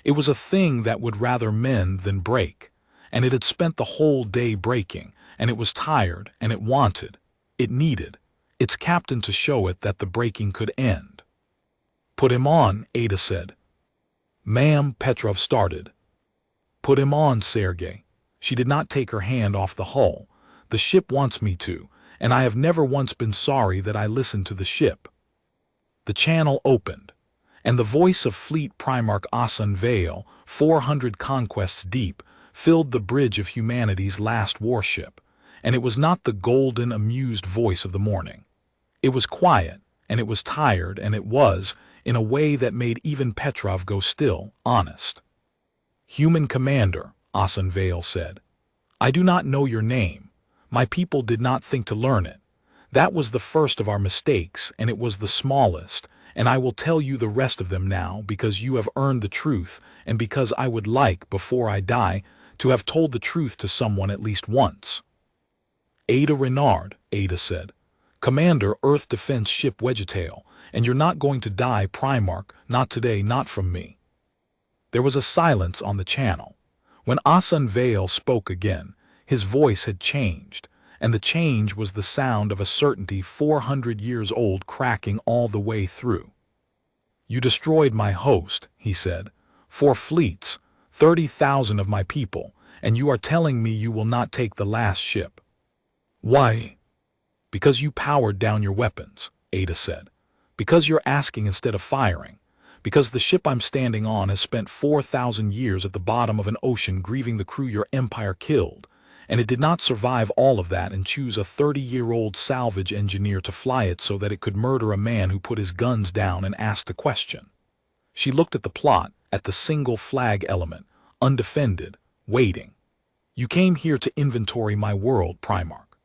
it was a thing that would rather mend than break, and it had spent the whole day breaking, and it was tired, and it wanted, it needed, its captain to show it that the breaking could end. "Put him on," Ada said. "Ma'am," Petrov started. "Put him on, Sergei." She did not take her hand off the hull. "The ship wants me to, and I have never once been sorry that I listened to the ship." The channel opened, and the voice of Fleet Primarch Asan Vale, 400 conquests deep, filled the bridge of humanity's last warship, and it was not the golden, amused voice of the morning. It was quiet, and it was tired, and it was, in a way that made even Petrov go still, honest. "Human commander," Asan Vale said, "I do not know your name. My people did not think to learn it. That was the first of our mistakes, and it was the smallest, and I will tell you the rest of them now because you have earned the truth, and because I would like, before I die, to have told the truth to someone at least once." "Ada Renard," Ada said, "Commander, Earth Defense Ship Wedgetail, and you're not going to die, Primarch, not today, not from me." There was a silence on the channel. When Asan Vale spoke again, his voice had changed, and the change was the sound of a certainty 400 years old cracking all the way through. "You destroyed my host," he said. 4 fleets, 30,000 of my people, and you are telling me you will not take the last ship. Why? "Because you powered down your weapons," Ada said. "Because you're asking instead of firing. Because the ship I'm standing on has spent 4,000 years at the bottom of an ocean grieving the crew your empire killed, and it did not survive all of that and choose a 30-year-old salvage engineer to fly it so that it could murder a man who put his guns down and asked a question." She looked at the plot, at the single flag element, undefended, waiting. You came here to inventory my world, Primarch.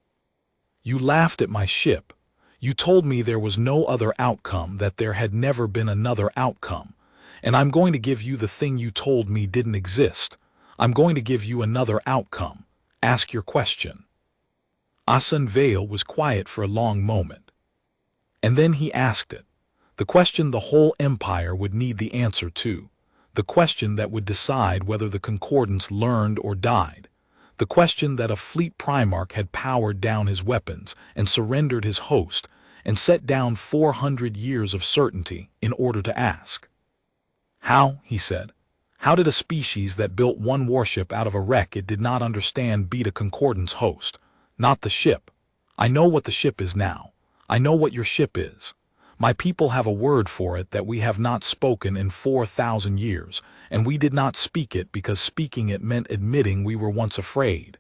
You laughed at my ship. You told me there was no other outcome, that there had never been another outcome. And I'm going to give you the thing you told me didn't exist. I'm going to give you another outcome. Ask your question. Asan Vale was quiet for a long moment. And then he asked it. The question the whole empire would need the answer to. The question that would decide whether the concordance learned or died. The question that a fleet Primarch had powered down his weapons and surrendered his host and set down 400 years of certainty in order to ask. How, he said, how did a species that built one warship out of a wreck it did not understand beat a concordance host? Not the ship. I know what the ship is now. I know what your ship is. My people have a word for it that we have not spoken in 4,000 years, and we did not speak it because speaking it meant admitting we were once afraid.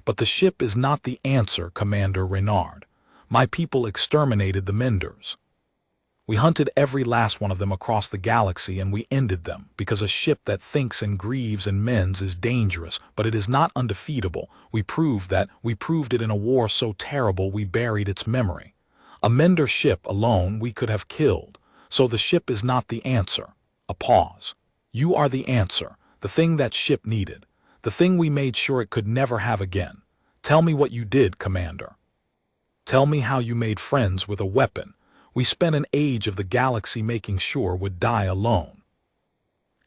But the ship is not the answer, Commander Reynard. My people exterminated the Menders. We hunted every last one of them across the galaxy, and we ended them, because a ship that thinks and grieves and mends is dangerous, but it is not undefeatable. We proved it in a war so terrible we buried its memory. A Mender ship alone we could have killed, so the ship is not the answer. A pause. You are the answer, the thing that ship needed, the thing we made sure it could never have again. Tell me what you did, Commander. Tell me how you made friends with a weapon we spent an age of the galaxy making sure would die alone.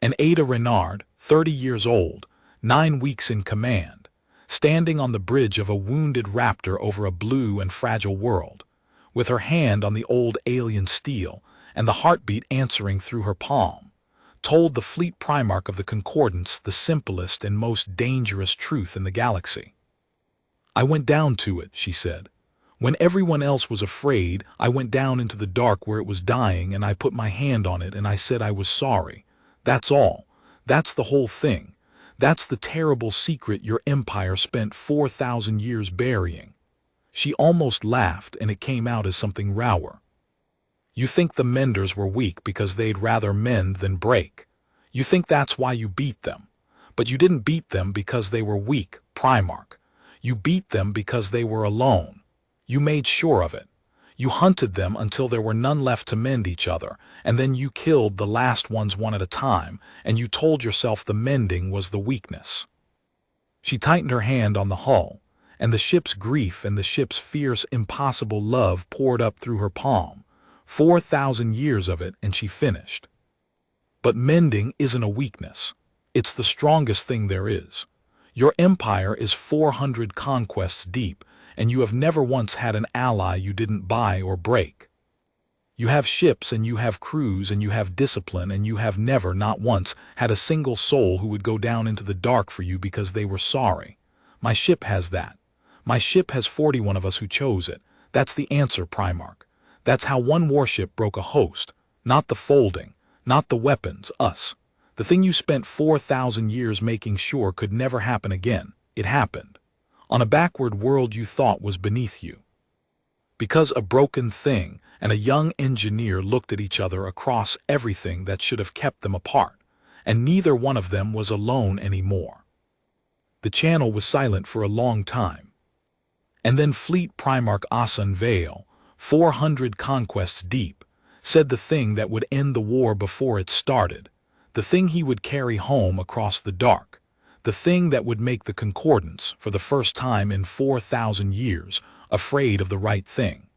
And Ada Renard, 30 years old, 9 weeks in command, standing on the bridge of a wounded raptor over a blue and fragile world, with her hand on the old alien steel and the heartbeat answering through her palm, told the fleet Primarch of the Concordance the simplest and most dangerous truth in the galaxy. I went down to it, she said. When everyone else was afraid, I went down into the dark where it was dying, and I put my hand on it and I said I was sorry. That's all. That's the whole thing. That's the terrible secret your empire spent 4,000 years burying. She almost laughed, and it came out as something rower. You think the Menders were weak because they'd rather mend than break. You think that's why you beat them. But you didn't beat them because they were weak, Primarch. You beat them because they were alone. You made sure of it. You hunted them until there were none left to mend each other, and then you killed the last ones one at a time, and you told yourself the mending was the weakness. She tightened her hand on the hull, and the ship's grief and the ship's fierce, impossible love poured up through her palm. 4,000 years of it, and she finished. But mending isn't a weakness. It's the strongest thing there is. Your empire is 400 conquests deep, and you have never once had an ally you didn't buy or break. You have ships, and you have crews, and you have discipline, and you have never, not once, had a single soul who would go down into the dark for you because they were sorry. My ship has that. My ship has 41 of us who chose it. That's the answer, Primarch. That's how one warship broke a host. Not the folding, not the weapons, us. The thing you spent 4,000 years making sure could never happen again. It happened. On a backward world you thought was beneath you. Because a broken thing and a young engineer looked at each other across everything that should have kept them apart, and neither one of them was alone anymore. The channel was silent for a long time. And then Fleet Primarch Asan Vale, 400 conquests deep, said the thing that would end the war before it started, the thing he would carry home across the dark, the thing that would make the Concordance, for the first time in 4,000 years, afraid of the right thing.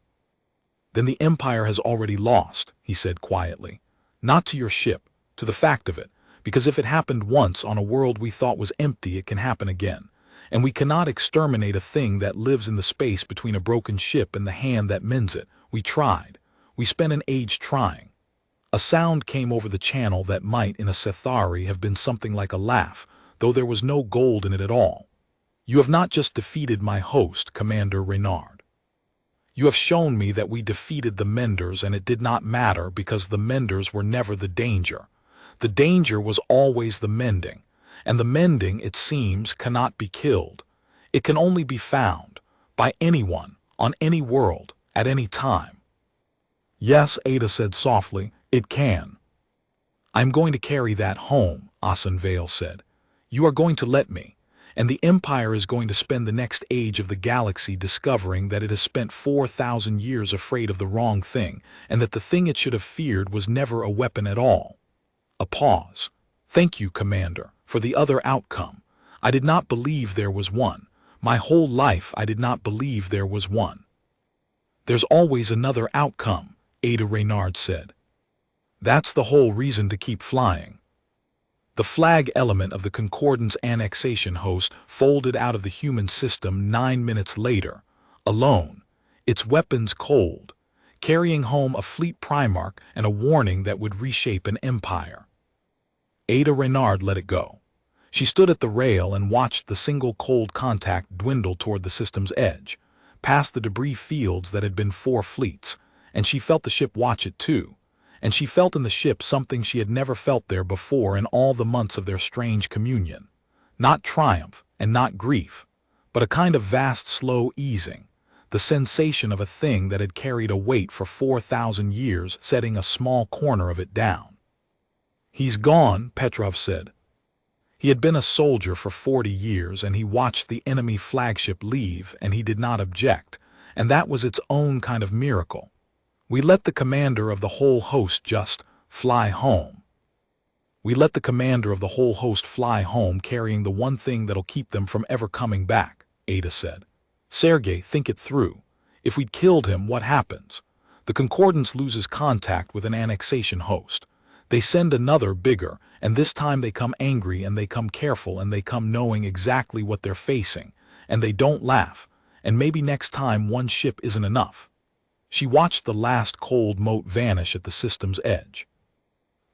Then the Empire has already lost, he said quietly. Not to your ship, to the fact of it, because if it happened once on a world we thought was empty, it can happen again. And we cannot exterminate a thing that lives in the space between a broken ship and the hand that mends it. We tried. We spent an age trying. A sound came over the channel that might, in a Sethari, have been something like a laugh, though there was no gold in it at all. You have not just defeated my host, Commander Reynard. You have shown me that we defeated the Menders, and it did not matter because the Menders were never the danger. The danger was always the mending, and the mending, it seems, cannot be killed. It can only be found by anyone, on any world, at any time. Yes, Ada said softly, it can. I'm going to carry that home, Asan Vale said. You are going to let me, and the Empire is going to spend the next age of the galaxy discovering that it has spent 4,000 years afraid of the wrong thing, and that the thing it should have feared was never a weapon at all. A pause. Thank you, Commander, for the other outcome. I did not believe there was one. My whole life I did not believe there was one. There's always another outcome, Ada Reynard said. That's the whole reason to keep flying. The flag element of the Concordance annexation host folded out of the human system 9 minutes later, alone, its weapons cold, carrying home a fleet Primarch and a warning that would reshape an empire. Ada Reynard let it go. She stood at the rail and watched the single cold contact dwindle toward the system's edge, past the debris fields that had been 4 fleets, and she felt the ship watch it too. And she felt in the ship something she had never felt there before in all the months of their strange communion. Not triumph and not grief, but a kind of vast slow easing, the sensation of a thing that had carried a weight for 4,000 years setting a small corner of it down. He's gone, Petrov said. He had been a soldier for 40 years and he watched the enemy flagship leave and he did not object, and that was its own kind of miracle. We let the commander of the whole host just fly home. We let the commander of the whole host fly home carrying the one thing that'll keep them from ever coming back, Ada said. Sergei, think it through. If we'd killed him, what happens? The Concordance loses contact with an annexation host. They send another bigger, and this time they come angry and they come careful and they come knowing exactly what they're facing, and they don't laugh, and maybe next time one ship isn't enough. She watched the last cold mote vanish at the system's edge.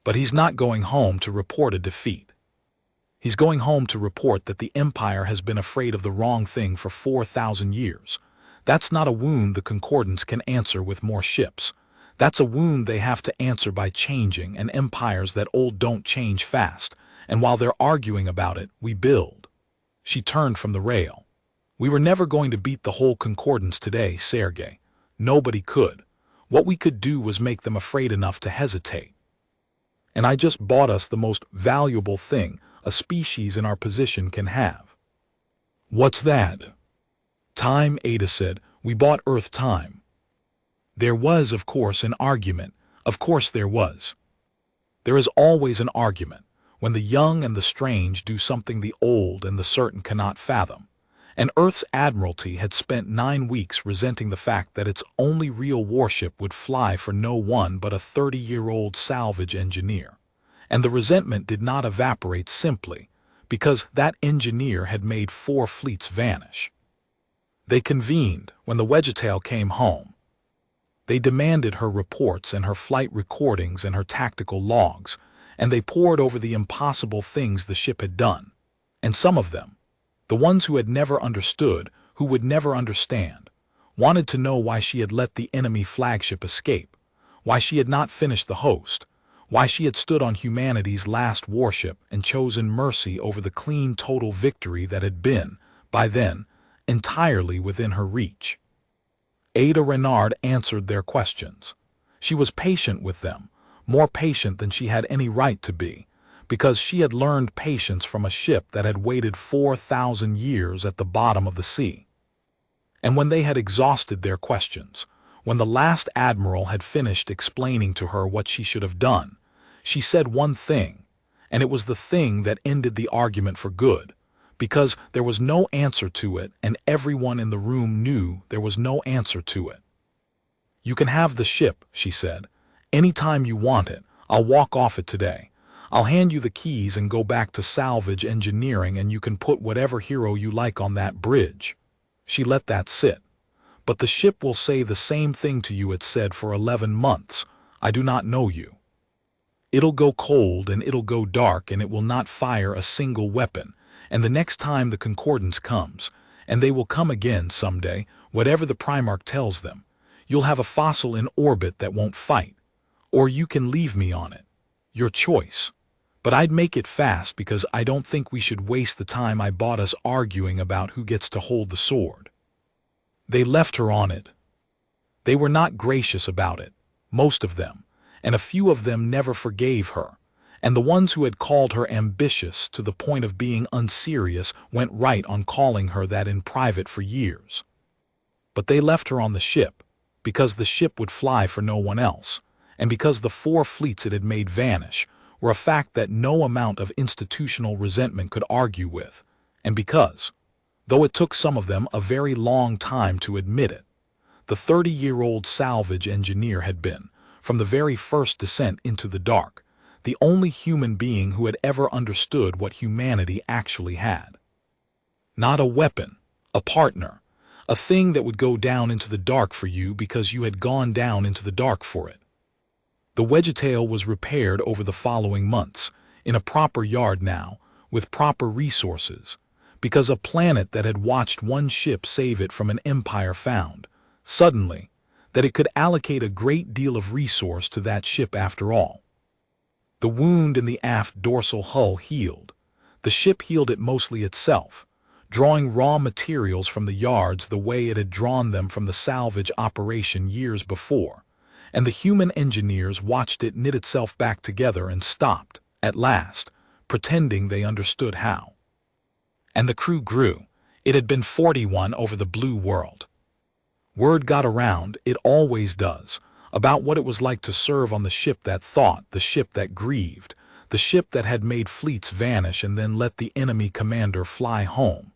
But he's not going home to report a defeat. He's going home to report that the Empire has been afraid of the wrong thing for 4,000 years. That's not a wound the Concordance can answer with more ships. That's a wound they have to answer by changing, and empires that old don't change fast, and while they're arguing about it, we build. She turned from the rail. We were never going to beat the whole Concordance today, Sergei. Nobody could. What we could do was make them afraid enough to hesitate. And I just bought us the most valuable thing a species in our position can have. What's that? Time, Ada said. We bought Earth time. There was, of course, an argument. Of course there was. There is always an argument when the young and the strange do something the old and the certain cannot fathom. And Earth's Admiralty had spent 9 weeks resenting the fact that its only real warship would fly for no one but a 30-year-old salvage engineer. And the resentment did not evaporate simply because that engineer had made 4 fleets vanish. They convened when the Wedgetail came home. They demanded her reports and her flight recordings and her tactical logs, and they pored over the impossible things the ship had done. And some of them, the ones who had never understood, who would never understand, wanted to know why she had let the enemy flagship escape, why she had not finished the host, why she had stood on humanity's last warship and chosen mercy over the clean total victory that had been, by then, entirely within her reach. Ada Reynard answered their questions. She was patient with them, more patient than she had any right to be, because she had learned patience from a ship that had waited 4,000 years at the bottom of the sea. And when they had exhausted their questions, when the last admiral had finished explaining to her what she should have done, she said one thing, and it was the thing that ended the argument for good, because there was no answer to it and everyone in the room knew there was no answer to it. You can have the ship, she said. Any time you want it, I'll walk off it today. I'll hand you the keys and go back to salvage engineering and you can put whatever hero you like on that bridge. She let that sit. But the ship will say the same thing to you it said for 11 months. I do not know you. It'll go cold and it'll go dark and it will not fire a single weapon. And the next time the Concordance comes, and they will come again someday, whatever the Primarch tells them, you'll have a fossil in orbit that won't fight. Or you can leave me on it. Your choice. But I'd make it fast because I don't think we should waste the time I bought us arguing about who gets to hold the sword. They left her on it. They were not gracious about it, most of them, and a few of them never forgave her. and the ones who had called her ambitious to the point of being unserious went right on calling her that in private for years. But they left her on the ship, because the ship would fly for no one else, and because the 4 fleets it had made vanish were a fact that no amount of institutional resentment could argue with, and because, though it took some of them a very long time to admit it, the 30-year-old salvage engineer had been, from the very first descent into the dark, the only human being who had ever understood what humanity actually had. Not a weapon, a partner, a thing that would go down into the dark for you because you had gone down into the dark for it. The Wedgetail was repaired over the following months, in a proper yard now, with proper resources, because a planet that had watched one ship save it from an empire found, suddenly, that it could allocate a great deal of resource to that ship after all. The wound in the aft dorsal hull healed. The ship healed it mostly itself, drawing raw materials from the yards the way it had drawn them from the salvage operation years before, and the human engineers watched it knit itself back together and stopped, at last, pretending they understood how. And the crew grew. It had been 41 over the blue world. Word got around, it always does, about what it was like to serve on the ship that thought, the ship that grieved, the ship that had made fleets vanish and then let the enemy commander fly home.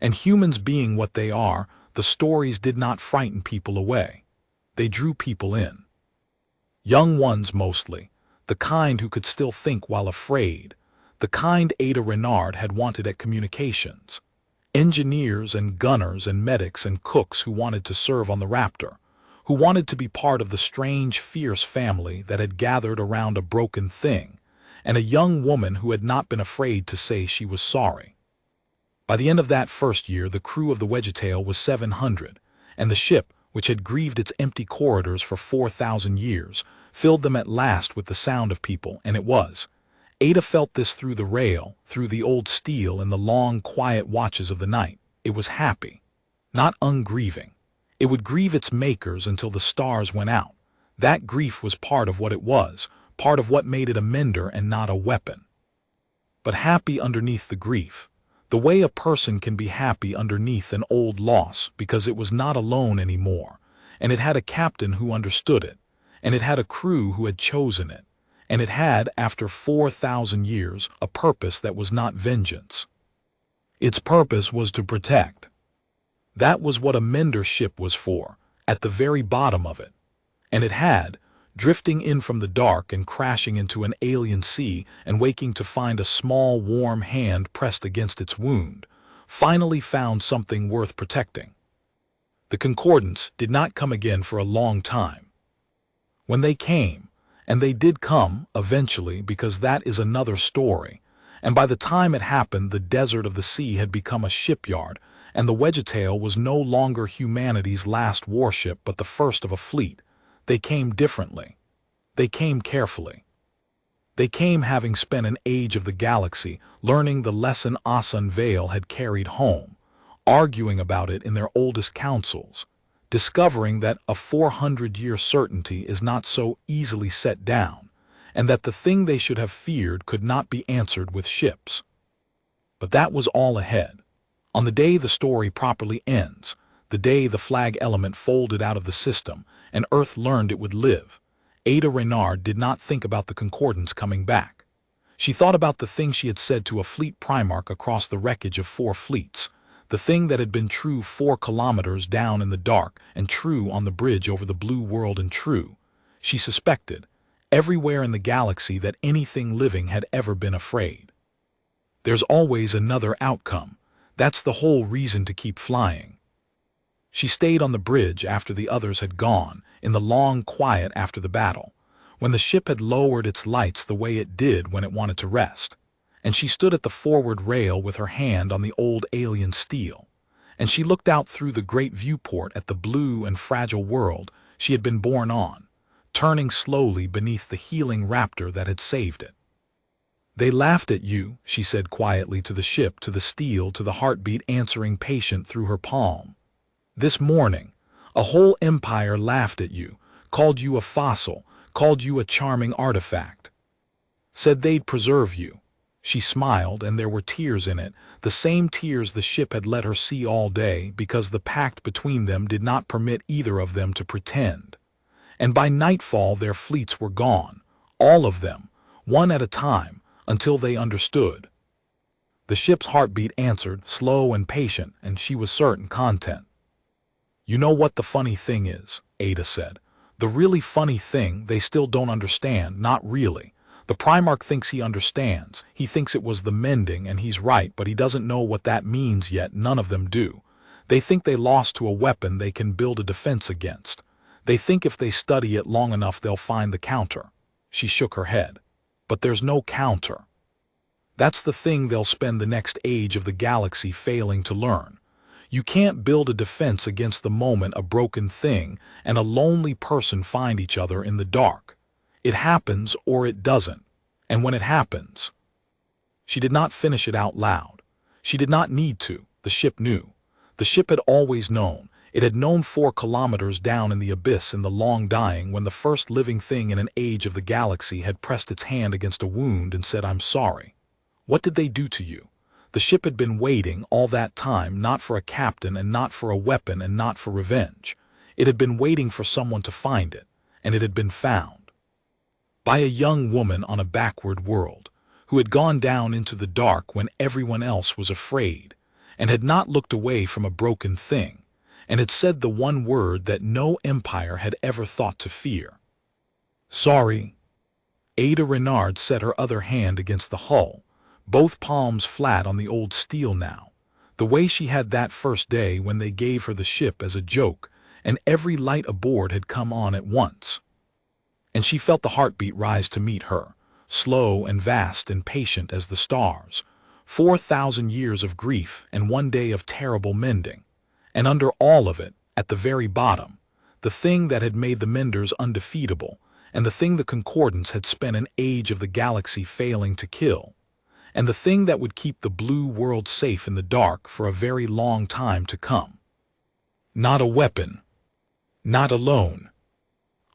And humans being what they are, the stories did not frighten people away. They drew people in. Young ones mostly, the kind who could still think while afraid, the kind Ada Renard had wanted at communications. Engineers and gunners and medics and cooks who wanted to serve on the Raptor, who wanted to be part of the strange, fierce family that had gathered around a broken thing, and a young woman who had not been afraid to say she was sorry. By the end of that first year, the crew of the Wedgetail was 700, and the ship, which had grieved its empty corridors for 4,000 years, filled them at last with the sound of people, and it was. Ada felt this through the rail, through the old steel in the long, quiet watches of the night. It was happy, not ungrieving. It would grieve its makers until the stars went out. That grief was part of what it was, part of what made it a mender and not a weapon. But happy underneath the grief, the way a person can be happy underneath an old loss because it was not alone anymore, and it had a captain who understood it, and it had a crew who had chosen it, and it had, after 4,000 years, a purpose that was not vengeance. Its purpose was to protect. That was what a mender ship was for, at the very bottom of it. And it had, drifting in from the dark and crashing into an alien sea and waking to find a small warm hand pressed against its wound, finally found something worth protecting. The concordance did not come again for a long time. When they came, and they did come, eventually, because that is another story, and by the time it happened the desert of the sea had become a shipyard, and the Wedgetail was no longer humanity's last warship but the first of a fleet. They came differently. They came carefully. They came having spent an age of the galaxy learning the lesson Asan Vale had carried home, arguing about it in their oldest councils, discovering that a 400-year certainty is not so easily set down, and that the thing they should have feared could not be answered with ships. But that was all ahead. On the day the story properly ends, the day the flag element folded out of the system and Earth learned it would live, Ada Renard did not think about the concordance coming back. She thought about the thing she had said to a fleet primarch across the wreckage of 4 fleets, the thing that had been true 4 kilometers down in the dark and true on the bridge over the blue world and true, she suspected, everywhere in the galaxy that anything living had ever been afraid. There's always another outcome. That's the whole reason to keep flying. She stayed on the bridge after the others had gone, in the long quiet after the battle, when the ship had lowered its lights the way it did when it wanted to rest, and she stood at the forward rail with her hand on the old alien steel, and she looked out through the great viewport at the blue and fragile world she had been born on, turning slowly beneath the healing raptor that had saved it. "They laughed at you," she said quietly to the ship, to the steel, to the heartbeat answering patient through her palm. "This morning, a whole empire laughed at you, called you a fossil, called you a charming artifact. Said they'd preserve you. She smiled, and there were tears in it, the same tears the ship had let her see all day, because the pact between them did not permit either of them to pretend. And by nightfall their fleets were gone, all of them, one at a time, until they understood. The ship's heartbeat answered, slow and patient, and she was certain content. You know what the funny thing is, Ada said. The really funny thing they still don't understand, not really. The Primarch thinks he understands. He thinks it was the mending, and he's right, but he doesn't know what that means yet. None of them do. They think they lost to a weapon they can build a defense against. They think if they study it long enough they'll find the counter. She shook her head. But there's no counter. That's the thing they'll spend the next age of the galaxy failing to learn. You can't build a defense against the moment a broken thing and a lonely person find each other in the dark. It happens or it doesn't. And when it happens... She did not finish it out loud. She did not need to. The ship knew. The ship had always known. It had known 4 kilometers down in the abyss in the long dying when the first living thing in an age of the galaxy had pressed its hand against a wound and said, "I'm sorry." What did they do to you? The ship had been waiting all that time, not for a captain and not for a weapon and not for revenge. It had been waiting for someone to find it, and it had been found. By a young woman on a backward world, who had gone down into the dark when everyone else was afraid, and had not looked away from a broken thing, and had said the one word that no empire had ever thought to fear. Sorry. Ada Renard set her other hand against the hull, both palms flat on the old steel now, the way she had that first day when they gave her the ship as a joke, and every light aboard had come on at once. And she felt the heartbeat rise to meet her, slow and vast and patient as the stars, 4,000 years of grief and 1 day of terrible mending. And under all of it, at the very bottom, the thing that had made the Menders undefeatable, and the thing the Concordants had spent an age of the galaxy failing to kill, and the thing that would keep the blue world safe in the dark for a very long time to come. Not a weapon. Not alone.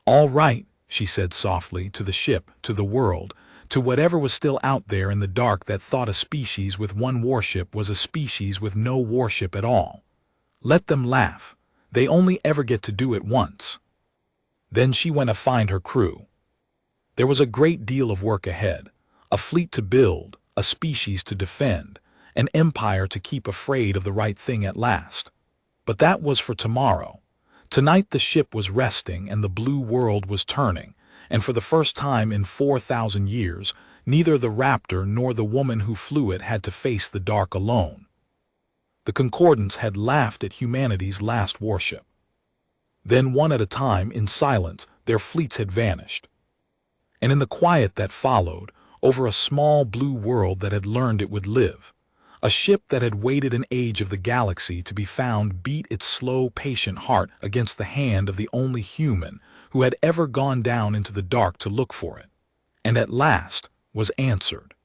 All right, she said softly, to the ship, to the world, to whatever was still out there in the dark that thought a species with 1 warship was a species with no warship at all. Let them laugh. They only ever get to do it once. Then she went to find her crew. There was a great deal of work ahead, a fleet to build, a species to defend, an empire to keep afraid of the right thing at last. But that was for tomorrow. Tonight the ship was resting and the blue world was turning, and for the first time in 4,000 years, neither the raptor nor the woman who flew it had to face the dark alone. The Concordants had laughed at humanity's last warship. Then one at a time, in silence, their fleets had vanished. And in the quiet that followed, over a small blue world that had learned it would live, a ship that had waited an age of the galaxy to be found beat its slow, patient heart against the hand of the only human who had ever gone down into the dark to look for it, and at last was answered.